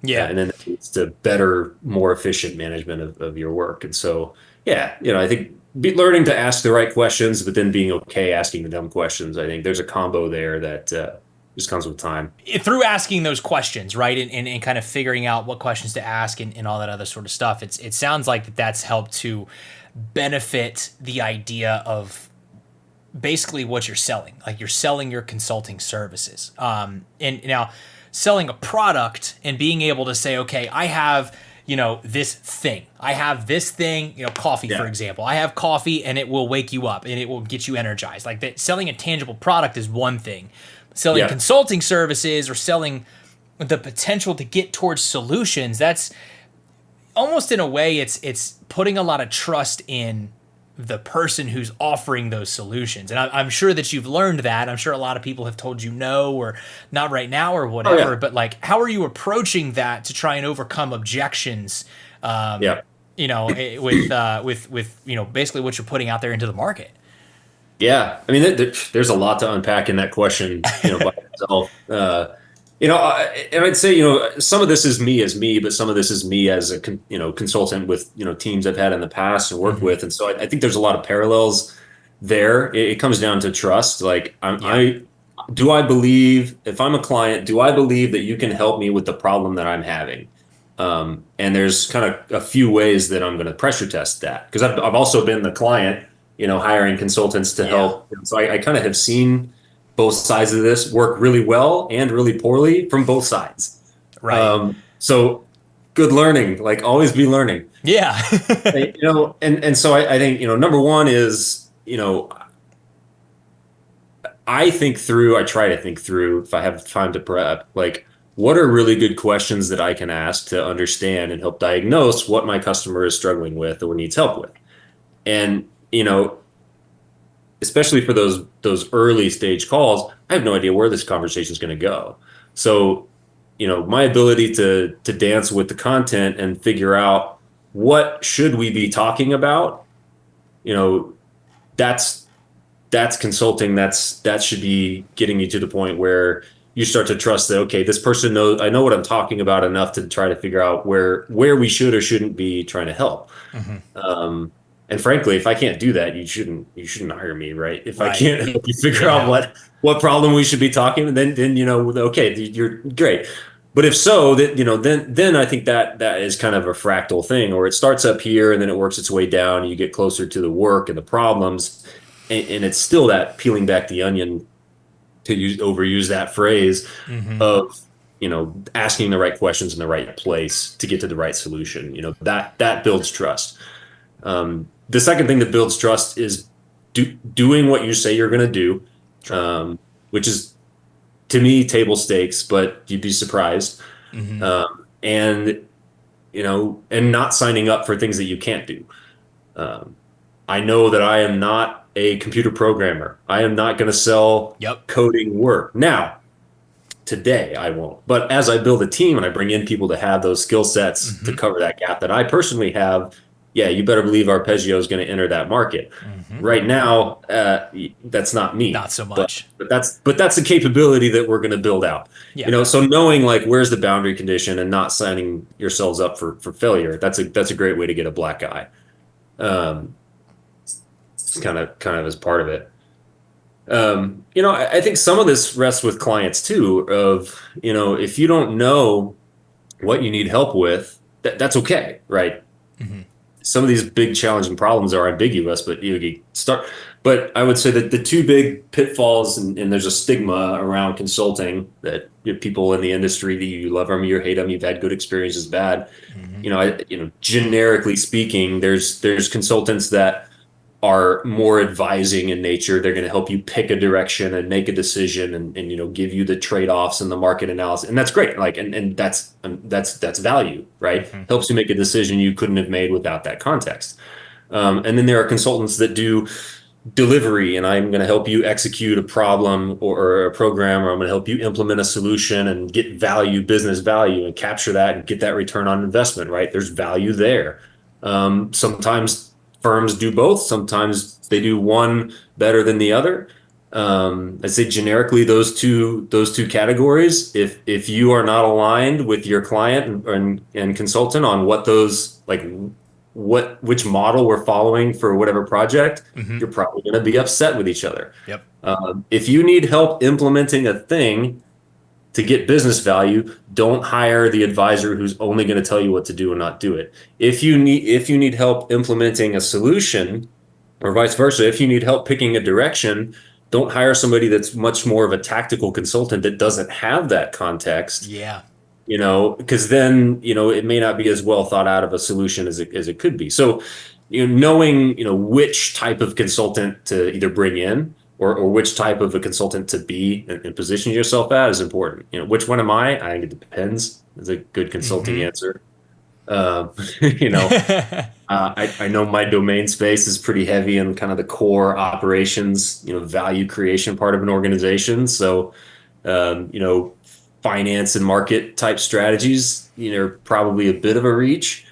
Yeah. And then it's to better, more efficient management of your work. And so, yeah, I think learning to ask the right questions, but then being okay asking the dumb questions. I think there's a combo there that just comes with time. Through asking those questions, right, and kind of figuring out what questions to ask and all that other sort of stuff, it sounds like that's helped to benefit the idea of basically what you're selling. Like, you're selling your consulting services. And now selling a product and being able to say, okay, I have, this thing. I have this thing, coffee, for example. I have coffee and it will wake you up and it will get you energized. Like, that, selling a tangible product is one thing. Selling consulting services or selling the potential to get towards solutions, that's almost, in a way, it's putting a lot of trust in the person who's offering those solutions. And I'm sure that you've learned that. I'm sure a lot of people have told you no, or not right now, or whatever. Oh, yeah. But like, how are you approaching that to try and overcome objections? With basically what you're putting out there into the market. Yeah, I mean, there's a lot to unpack in that question, by itself. And I'd say, some of this is me, but some of this is me as a, consultant with, teams I've had in the past and worked with. And so I think there's a lot of parallels there. It comes down to trust. Like, do I believe, if I'm a client, do I believe that you can help me with the problem that I'm having? And there's kind of a few ways that I'm going to pressure test that, because I've also been the client, hiring consultants to help. So I kind of have seen both sides of this work really well and really poorly from both sides. Right. So good learning, like, always be learning. Yeah. And so I think, number one is, I try to think through, if I have time to prep, like, what are really good questions that I can ask to understand and help diagnose what my customer is struggling with or needs help with. And, especially for those early stage calls, I have no idea where this conversation is going to go. So, my ability to dance with the content and figure out what should we be talking about, you know, that's consulting. That should be getting you to the point where you start to trust that, okay, this person knows, I know what I'm talking about enough to try to figure out where we should or shouldn't be trying to help. Mm-hmm. And frankly, if I can't do that, you shouldn't hire me, right? If I Right. can't help you figure Yeah. out what problem we should be talking, then okay, you're great. But if so, that then I think that is kind of a fractal thing, or it starts up here and then it works its way down. And you get closer to the work and the problems, and it's still that peeling back the onion, to overuse that phrase, Mm-hmm. of asking the right questions in the right place to get to the right solution. That builds trust. The second thing that builds trust is doing what you say you're going to do, which is, to me, table stakes, but you'd be surprised. Mm-hmm. And and not signing up for things that you can't do. I know that I am not a computer programmer. I am not going to sell coding work. Now, today I won't. But as I build a team and I bring in people to have those skill sets to cover that gap that I personally have, yeah, you better believe Arpeggio is going to enter that market. Mm-hmm. Right now, that's not me. Not so much. But that's the capability that we're going to build out. Yeah. So knowing like where's the boundary condition and not signing yourselves up for failure. That's a great way to get a black eye. It's kind of as part of it. I think some of this rests with clients too, of, if you don't know what you need help with, that's okay, right? Mm-hmm. Some of these big challenging problems are ambiguous, but you start. But I would say that the two big pitfalls, and there's a stigma around consulting, that people in the industry, that you love them, you hate them, you've had good experiences, bad. Mm-hmm. Generically speaking, there's consultants that are more advising in nature. They're going to help you pick a direction and make a decision, and give you the trade-offs and the market analysis, and that's great. Like, and that's value, right? Mm-hmm. Helps you make a decision you couldn't have made without that context. And then there are consultants that do delivery, and I'm going to help you execute a problem or a program, or I'm going to help you implement a solution and get value, business value, and capture that and get that return on investment, right? There's value there. Sometimes firms do both. Sometimes they do one better than the other. I'd say generically those two categories. If you are not aligned with your client and consultant on what those, like, which model we're following for whatever project, Mm-hmm. you're probably going to be upset with each other. Yep. If you need help implementing a thing to get business value, don't hire the advisor who's only going to tell you what to do and not do it. If you need help implementing a solution, or vice versa, if you need help picking a direction, don't hire somebody that's much more of a tactical consultant that doesn't have that context. Yeah. Because then, it may not be as well thought out of a solution as it could be. So, knowing, which type of consultant to either bring in, or which type of a consultant to be and position yourself at, is important. Which one am I? I think it depends. Is a good consulting answer. I know my domain space is pretty heavy in kind of the core operations, value creation part of an organization. So, finance and market type strategies, are probably a bit of a reach.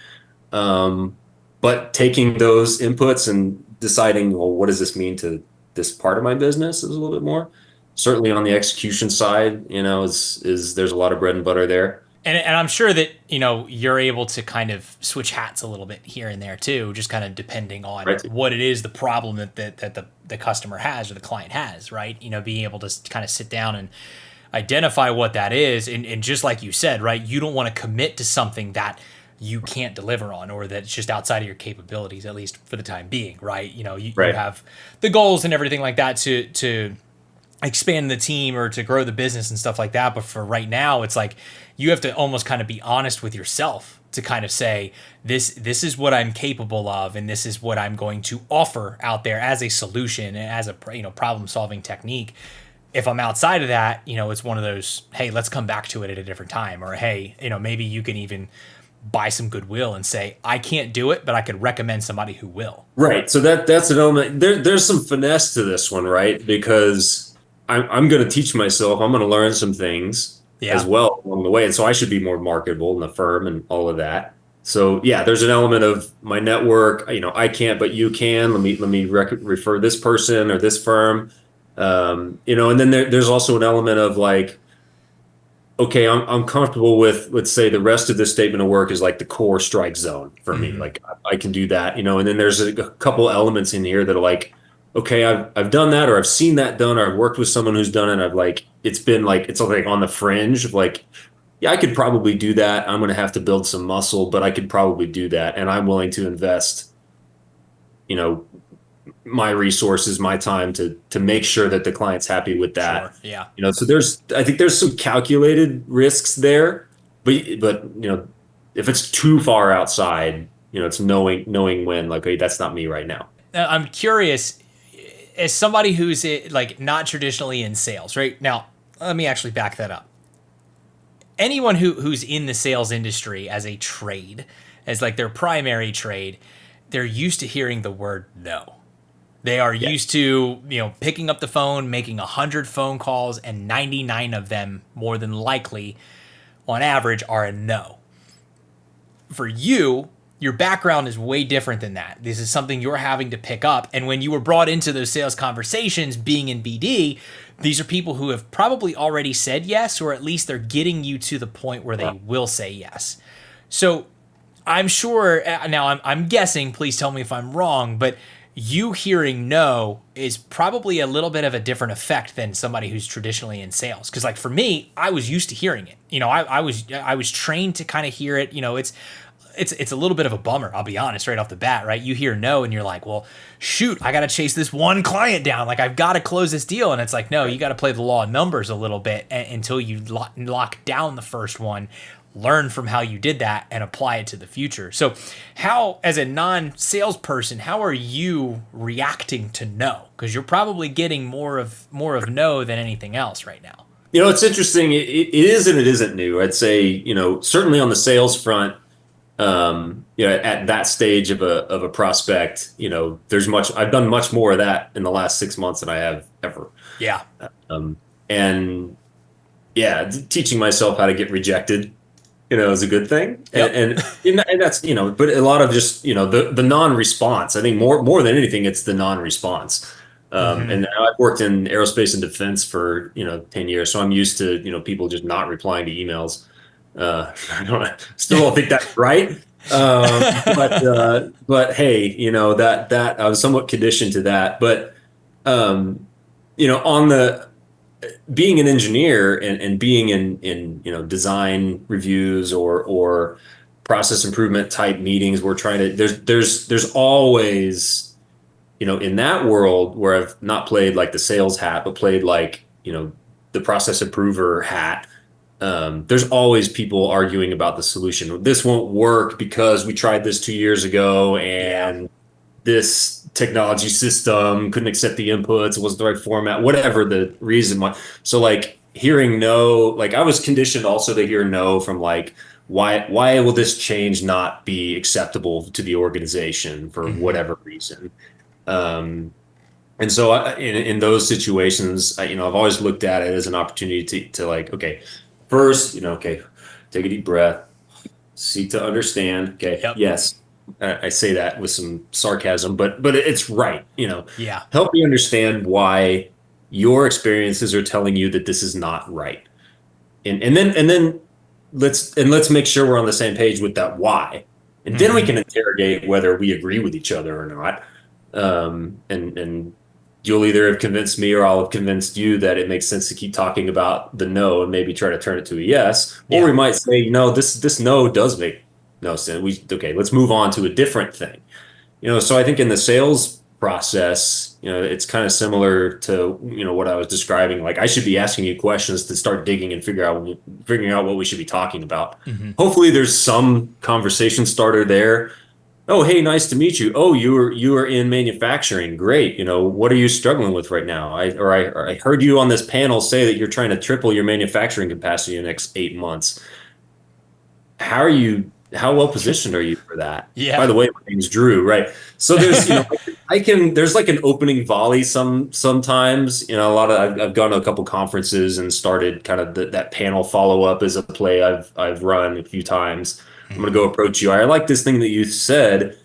But taking those inputs and deciding, well, what does this mean to this part of my business, is a little bit more. Certainly on the execution side, is there's a lot of bread and butter there. And I'm sure that, you're able to kind of switch hats a little bit here and there too, just kind of depending on what it is, the problem that the customer has or the client has, right? Being able to kind of sit down and identify what that is. And just like you said, right, you don't want to commit to something that you can't deliver on, or that's just outside of your capabilities, at least for the time being, right? You have the goals and everything like that to expand the team or to grow the business and stuff like that. But for right now, it's like you have to almost kind of be honest with yourself to kind of say, this is what I'm capable of, and this is what I'm going to offer out there as a solution and as a problem solving technique. If I'm outside of that, it's one of those, hey, let's come back to it at a different time, or hey, maybe you can even buy some goodwill and say, I can't do it, but I could recommend somebody who will. Right. So that's an element. There's some finesse to this one, right? Because I'm going to teach myself. I'm going to learn some things as Yeah. well along the way, and so I should be more marketable in the firm and all of that. So yeah, there's an element of my network. I can't, but you can. Let me refer this person or this firm. And then there's also an element of like, okay, I'm comfortable with, let's say, the rest of this statement of work is like the core strike zone for me. Mm-hmm. Like I can do that, and then there's a couple elements in here that are like, okay, I've done that, or I've seen that done, or I've worked with someone who's done it. I've like, it's like on the fringe of like, yeah, I could probably do that. I'm going to have to build some muscle, but I could probably do that. And I'm willing to invest, you know, my resources, my time to make sure that the client's happy with that. Sure. Yeah. So I think there's some calculated risks there, but if it's too far outside, it's knowing when, like, hey, that's not me right now. I'm curious, as somebody who's like not traditionally in sales, right? Now, let me actually back that up. Anyone who's in the sales industry as a trade, as like their primary trade, they're used to hearing the word no. They are used to, picking up the phone, making 100 phone calls, and 99 of them, more than likely, on average, are a no. For you, your background is way different than that. This is something you're having to pick up. And when you were brought into those sales conversations, being in BD, these are people who have probably already said yes, or at least they're getting you to the point where they will say yes. So I'm sure, now I'm guessing, please tell me if I'm wrong, but you hearing no is probably a little bit of a different effect than somebody who's traditionally in sales. Because like for me, I was used to hearing it. I was trained to kind of hear it. It's a little bit of a bummer, I'll be honest, right off the bat, right? You hear no and you're like, well, shoot, I got to chase this one client down. Like I've got to close this deal. And it's like, no, you got to play the law of numbers a little bit until you lock down the first one, learn from how you did that and apply it to the future. So how, as a non-salesperson, how are you reacting to no? Because you're probably getting more of no than anything else right now. It's interesting. It is and it isn't new. I'd say, certainly on the sales front, at that stage of a prospect, I've done much more of that in the last 6 months than I have ever. Yeah. And yeah, teaching myself how to get rejected, is a good thing. Yep. And that's, but a lot of just, the non-response, I think more than anything, it's the non-response. And I've worked in aerospace and defense for, 10 years. So I'm used to, people just not replying to emails. Still don't think that's right. But hey, that I was somewhat conditioned to that. But, on the being an engineer and being in design reviews or process improvement type meetings, we're trying to, there's always, in that world where I've not played like the sales hat, but played like, the process improver hat. There's always people arguing about the solution. This won't work because we tried this 2 years ago and this technology system couldn't accept the inputs. It wasn't the right format, whatever the reason why. So like hearing no, like I was conditioned also to hear no from like, why will this change not be acceptable to the organization for whatever reason? And so in those situations, I've always looked at it as an opportunity to like, okay, first, take a deep breath, seek to understand. Okay. Yep. Yes. I say that with some sarcasm, but it's right. Yeah. Help me understand why your experiences are telling you that this is not right. And then let's make sure we're on the same page with that why. And then we can interrogate whether we agree with each other or not. And you'll either have convinced me or I'll have convinced you that it makes sense to keep talking about the no and maybe try to turn it to a yes. Or we might say, no, this no does make no sense. Let's move on to a different thing. So I think in the sales process, it's kind of similar to, what I was describing. Like I should be asking you questions to start digging and figuring out what we should be talking about. Hopefully there's some conversation starter there. Oh, hey, nice to meet you. Oh, you are in manufacturing. Great. What are you struggling with right now? I heard you on this panel say that you're trying to triple your manufacturing capacity in the next 8 months. How are you how well positioned are you for that? Yeah. By the way, my name's Drew, right? So there's, there's like an opening volley sometimes, a lot of, I've gone to a couple conferences and started kind of that panel follow up as a play I've run a few times. I'm going to go approach you. I like this thing that you said.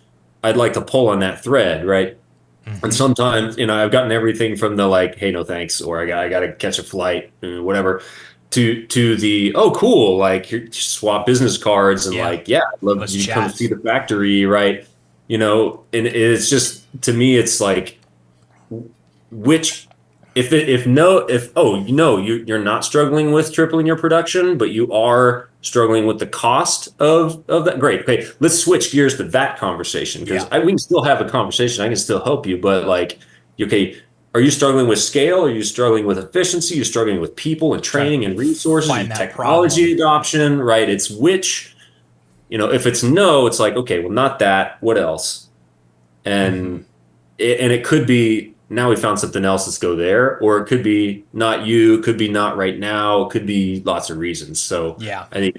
I'd like to pull on that thread, right? And sometimes, I've gotten everything from the like, hey, no thanks, or I got to catch a flight, whatever, to the, oh, cool, like here, swap business cards and like, yeah, I'd love Let's you to chat. come see the factory, right? And it's just, to me, it's like, which you're not struggling with tripling your production, but you are struggling with the cost of that. Great. Okay. Let's switch gears to that conversation because we can still have a conversation. I can still help you, but like, okay, are you struggling with scale? Are you struggling with efficiency? You're struggling with people and training and resources and technology adoption, right? It's which, if it's no, it's like, okay, well, not that. What else? And it could be, now we found something else, let's go there. Or it could be not you, could be not right now, it could be lots of reasons. So I think,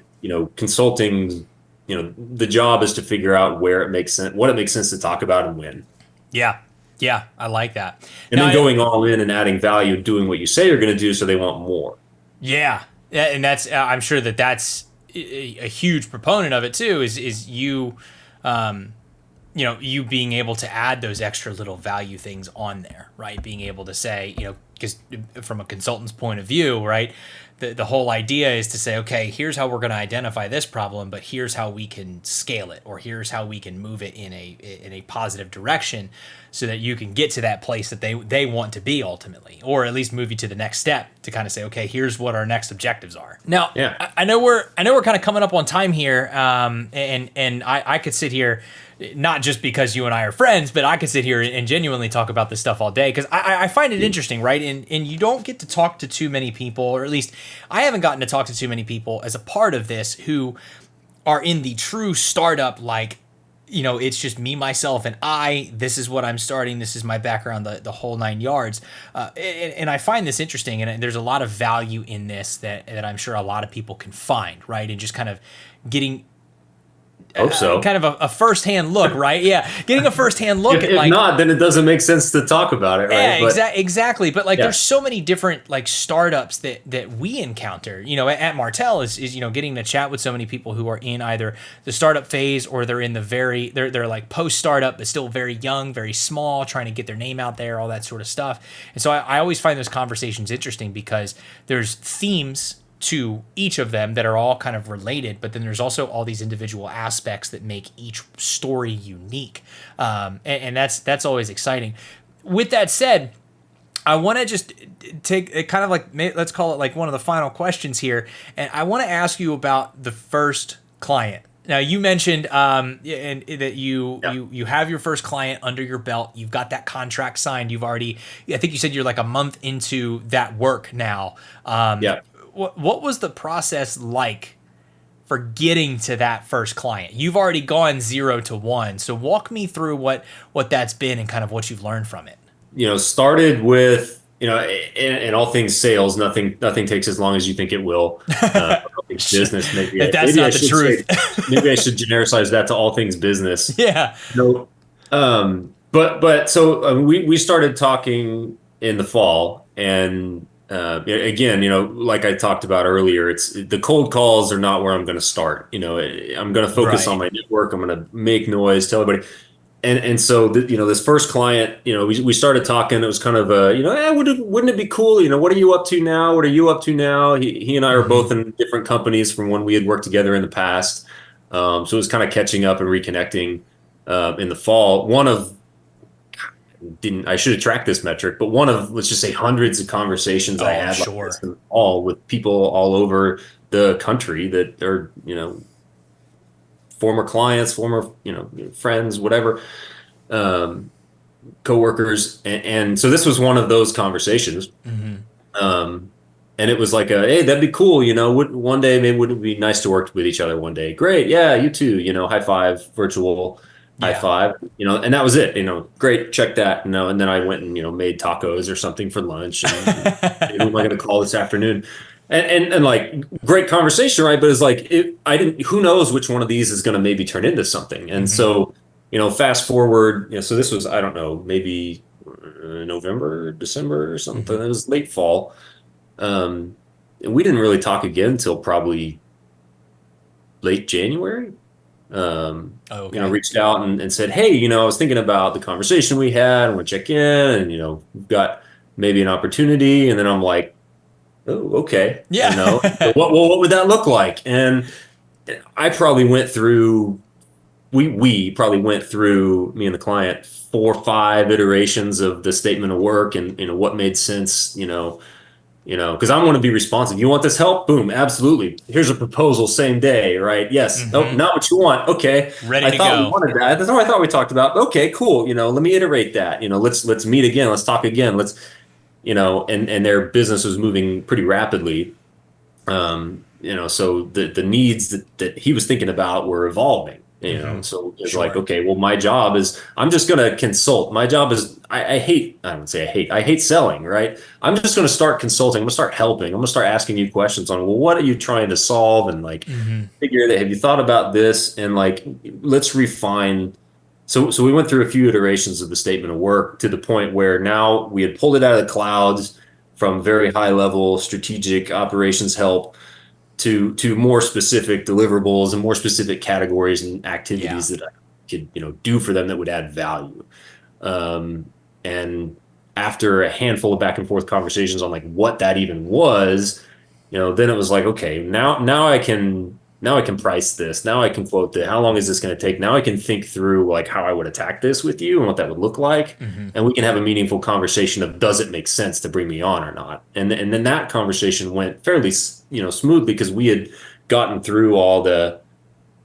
consulting, the job is to figure out where it makes sense, what it makes sense to talk about and when. Yeah. Yeah. I like that. And then going all in and adding value, doing what you say you're going to do so they want more. Yeah. And that's, I'm sure that's a huge proponent of it too, is you, you being able to add those extra little value things on there, right? Being able to say, because from a consultant's point of view, right, the whole idea is to say, okay, here's how we're going to identify this problem, but here's how we can scale it, or here's how we can move it in a positive direction so that you can get to that place that they want to be ultimately, or at least move you to the next step to kind of say, okay, here's what our next objectives are. Now, I know we're kind of coming up on time here, and I could sit here, not just because you and I are friends, but I could sit here and genuinely talk about this stuff all day because I find it interesting, right? And you don't get to talk to too many people, or at least I haven't gotten to talk to too many people as a part of this who are in the true startup, like, it's just me, myself, and I. This is what I'm starting. This is my background, the whole 9 yards. And I find this interesting, and there's a lot of value in this that I'm sure a lot of people can find, right? And just kind of getting Hope so. Kind of a first-hand look, right? Yeah, getting a first-hand look at if like. not, then it doesn't make sense to talk about it, right? Yeah, exactly. But like, there's so many different like startups that we encounter. At Martal is getting to chat with so many people who are in either the startup phase or they're in the they're like post-startup but still very young, very small, trying to get their name out there, all that sort of stuff. And so I always find those conversations interesting because there's themes to each of them that are all kind of related, but then there's also all these individual aspects that make each story unique, and that's always exciting. With that said, I want to just take it kind of like, let's call it like one of the final questions here, and I want to ask you about the first client. Now, you mentioned that you have your first client under your belt. You've got that contract signed. You've already, I think you said you're like a month into that work now. What was the process like for getting to that first client? You've already gone 0 to 1. So walk me through what that's been and kind of what you've learned from it. Started with, in all things sales, nothing takes as long as you think it will. Business, maybe. If that's not the truth. Maybe I should genericize that to all things business. Yeah. But so we started talking in the fall, and again, like I talked about earlier, it's the cold calls are not where I'm going to start. I'm going to focus on my network. I'm going to make noise, tell everybody. And so, this first client, we started talking. It was kind of wouldn't it be cool? What are you up to now? What are you up to now? He and I are both in different companies from when we had worked together in the past. So it was kind of catching up and reconnecting in the fall. I should have tracked this metric, but one of, let's just say, hundreds of conversations I had like this, all with people all over the country that are, former clients, former, friends, whatever, coworkers. And so this was one of those conversations. And it was like, hey, that'd be cool. One day, maybe wouldn't it be nice to work with each other one day? Great. Yeah. You too, high five, virtual high five, and that was it, great, check that, and then I went and, made tacos or something for lunch. And who am I going to call this afternoon? and like great conversation, right? But it's like I didn't. Who knows which one of these is going to maybe turn into something? And Mm-hmm. so fast forward. So this was I don't know maybe November, December or something. Mm-hmm. It was late fall. And we didn't really talk again until probably late January. Oh, okay. Reached out and said, hey, I was thinking about the conversation we had. I want to check in, and we've got maybe an opportunity. And then I'm like, oh, okay. Yeah. What would that look like? And I probably went through, we probably went through, me and the client, 4 or 5 iterations of the statement of work and, what made sense, because I want to be responsive. You want this help? Boom, absolutely. Here's a proposal, same day, right? Yes. Nope, Mm-hmm. not what you want. Okay. Ready I to thought we go. wanted that. That's what I thought we talked about. Okay, cool. Let me iterate that. Let's meet again. Let's talk again. And their business was moving pretty rapidly. So the needs that he was thinking about were evolving. Mm-hmm. So it's like, Sure. okay, well, my job is I'm just going to consult. My job is I don't say I hate selling, right? I'm just going to start consulting. I'm going to start helping. I'm going to start asking you questions on, well, what are you trying to solve? And like, Mm-hmm. figure that, have you thought about this? And like, let's refine. So we went through a few iterations of the statement of work to the point where now we had pulled it out of the clouds from very high level strategic operations help to more specific deliverables and more specific categories and Yeah. activities that I could do for them that would add value. And after a handful of back and forth conversations on like what that even was, then it was like, okay, now I can price this. Now I can quote it. How long is this going to take? Now I can think through like how I would attack this with you and what that would look like. Mm-hmm. And we can have a meaningful conversation of does it make sense to bring me on or not? And then that conversation went fairly, smoothly because we had gotten through all the,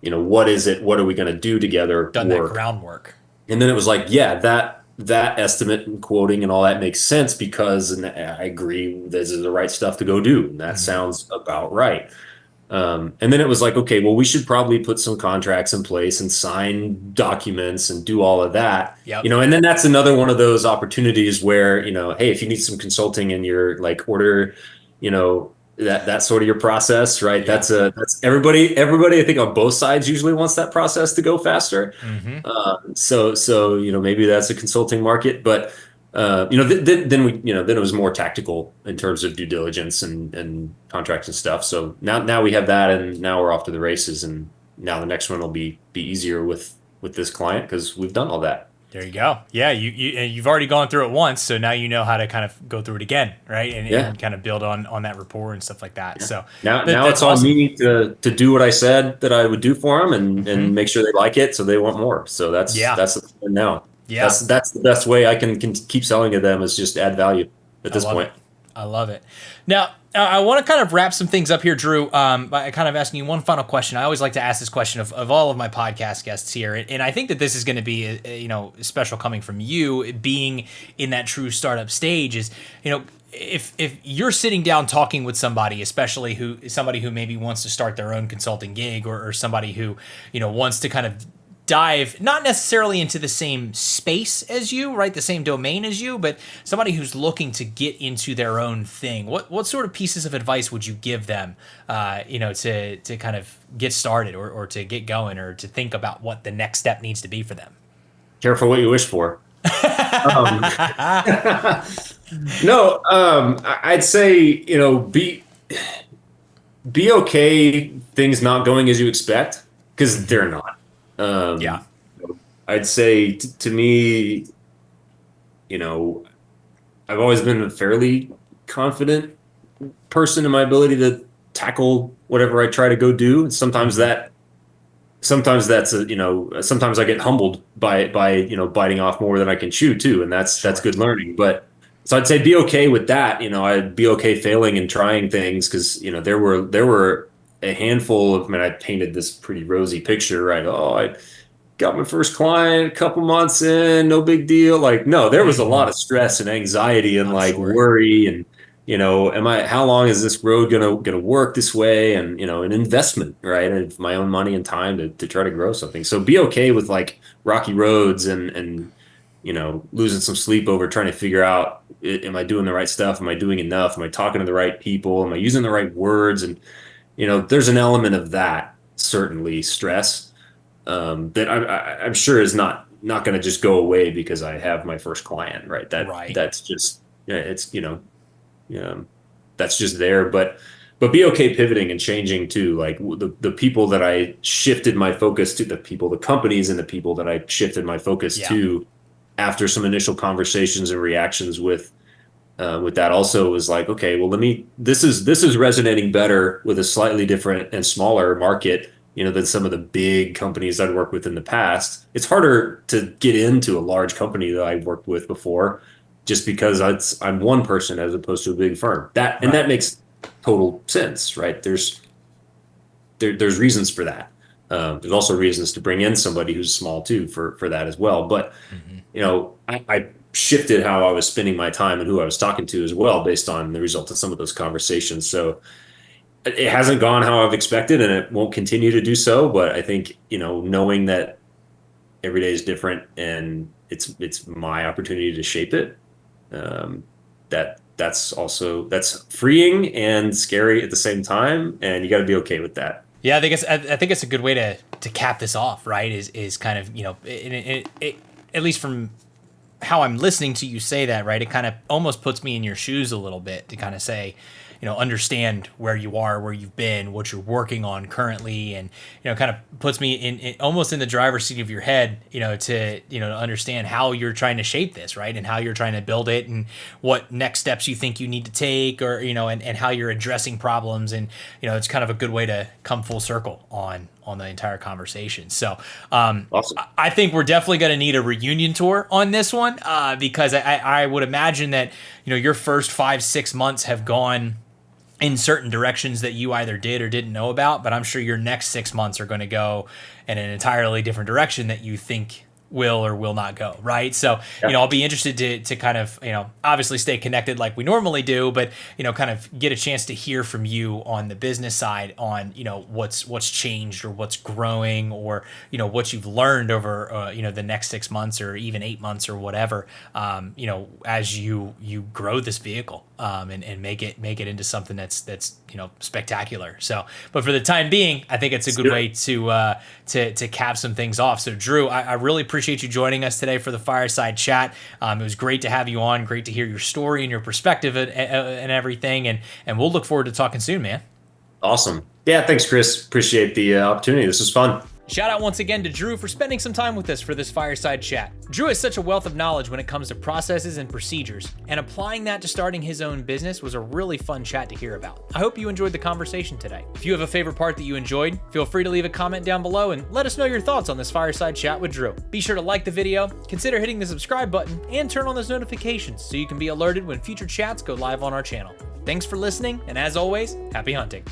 what is it? What are we going to do together? Done that Work. groundwork. And then it was like, yeah, that estimate and quoting and all that makes sense because and I agree this is the right stuff to go do. And that Mm-hmm. sounds about right. And then it was like, okay, well, we should probably put some contracts in place and sign documents and do all of that. Yep. And then that's another one of those opportunities where, hey, if you need some consulting in your like order, that's sort of your process, right? Yeah. That's everybody I think on both sides usually wants that process to go faster. Mm-hmm. So maybe that's a consulting market, but then it was more tactical in terms of due diligence and contracts and stuff. So now we have that, and now we're off to the races. And now the next one will be easier with this client because we've done all that. There you go. Yeah, you've already gone through it once, so now you know how to kind of go through it again, right? Yeah. And kind of build on that rapport and stuff like that. Yeah. So Now that's it's on awesome. me to do what I said that I would do for them and Mm-hmm. make sure they like it, so they want more. So Yeah. that's the plan now. Yeah. That's the best way I can keep selling to them is just add value at I this love point. it. I love it. Now, I want to kind of wrap some things up here, Drew, by kind of asking you one final question. I always like to ask this question of all of my podcast guests here. And I think that this is going to be, special coming from you being in that true startup stage is, if you're sitting down talking with somebody, especially somebody who maybe wants to start their own consulting gig or somebody who, wants to kind of dive not necessarily into the same space as you, right? The same domain as you, but somebody who's looking to get into their own thing. What sort of pieces of advice would you give them, to kind of get started or to get going or to think about what the next step needs to be for them? Careful what you wish for. Um, no, I'd say, be okay things not going as you expect because they're not. Yeah. I'd say to me, you know, I've always been a fairly confident person in my ability to tackle whatever I try to go do. And sometimes that's sometimes I get humbled by biting off more than I can chew too, and that's Sure. good learning. But so I'd say be okay with that. I'd be okay failing and trying things because there were a handful of. I mean, I painted this pretty rosy picture, right? Oh, I got my first client a couple months in, no big deal. Like, no, there was a Mm-hmm. lot of stress and anxiety and I'm like sure. worry and how long is this road gonna work this way? And an investment, right? Of my own money and time to try to grow something. So be okay with like rocky roads and losing some sleep over trying to figure out, am I doing the right stuff? Am I doing enough? Am I talking to the right people? Am I using the right words? And, there's an element of that, certainly stress, that I'm sure is not going to just go away because I have my first client, right? That's just, it's, that's just there. But be okay pivoting and changing too. Like the people that I shifted my focus to, the companies and the people that I shifted my focus to after some initial conversations and reactions with that also was like, okay, well, this is resonating better with a slightly different and smaller market, than some of the big companies I'd worked with in the past. It's harder to get into a large company that I've worked with before, just because I'm one person as opposed to a big firm. And that makes total sense, right? There's reasons for that. There's also reasons to bring in somebody who's small too for that as well. But I shifted how I was spending my time and who I was talking to as well based on the result of some of those conversations. So it hasn't gone how I've expected, and it won't continue to do so. But I think knowing that every day is different and it's my opportunity to shape it. That's freeing and scary at the same time, and you got to be okay with that. Yeah, I think it's a good way to cap this off, right? Is kind of it at least from how I'm listening to you say that, right? It kind of almost puts me in your shoes a little bit to kind of say, understand where you are, where you've been, what you're working on currently, and kind of puts me in almost in the driver's seat of your head, to understand how you're trying to shape this, right, and how you're trying to build it, and what next steps you think you need to take, or and how you're addressing problems, and it's kind of a good way to come full circle on the entire conversation. So awesome. I think we're definitely going to need a reunion tour on this one, because I would imagine that your first 5-6 months have gone in certain directions that you either did or didn't know about, but I'm sure your next 6 months are going to go in an entirely different direction that you think will or will not go, right? So, I'll be interested to kind of, obviously stay connected like we normally do, but, kind of get a chance to hear from you on the business side on, what's changed or what's growing, or, what you've learned over, the next 6 months or even 8 months or whatever, as you grow this vehicle, and make it into something that's spectacular. So, but for the time being, I think it's a good way to cap some things off. So Drew, I really appreciate you joining us today for the Fireside Chat. It was great to have you on, great to hear your story and your perspective and everything. And we'll look forward to talking soon, man. Awesome. Yeah. Thanks, Chris. Appreciate the opportunity. This was fun. Shout out once again to Drew for spending some time with us for this Fireside Chat. Drew has such a wealth of knowledge when it comes to processes and procedures, and applying that to starting his own business was a really fun chat to hear about. I hope you enjoyed the conversation today. If you have a favorite part that you enjoyed, feel free to leave a comment down below and let us know your thoughts on this Fireside Chat with Drew. Be sure to like the video, consider hitting the subscribe button, and turn on those notifications so you can be alerted when future chats go live on our channel. Thanks for listening, and as always, happy hunting.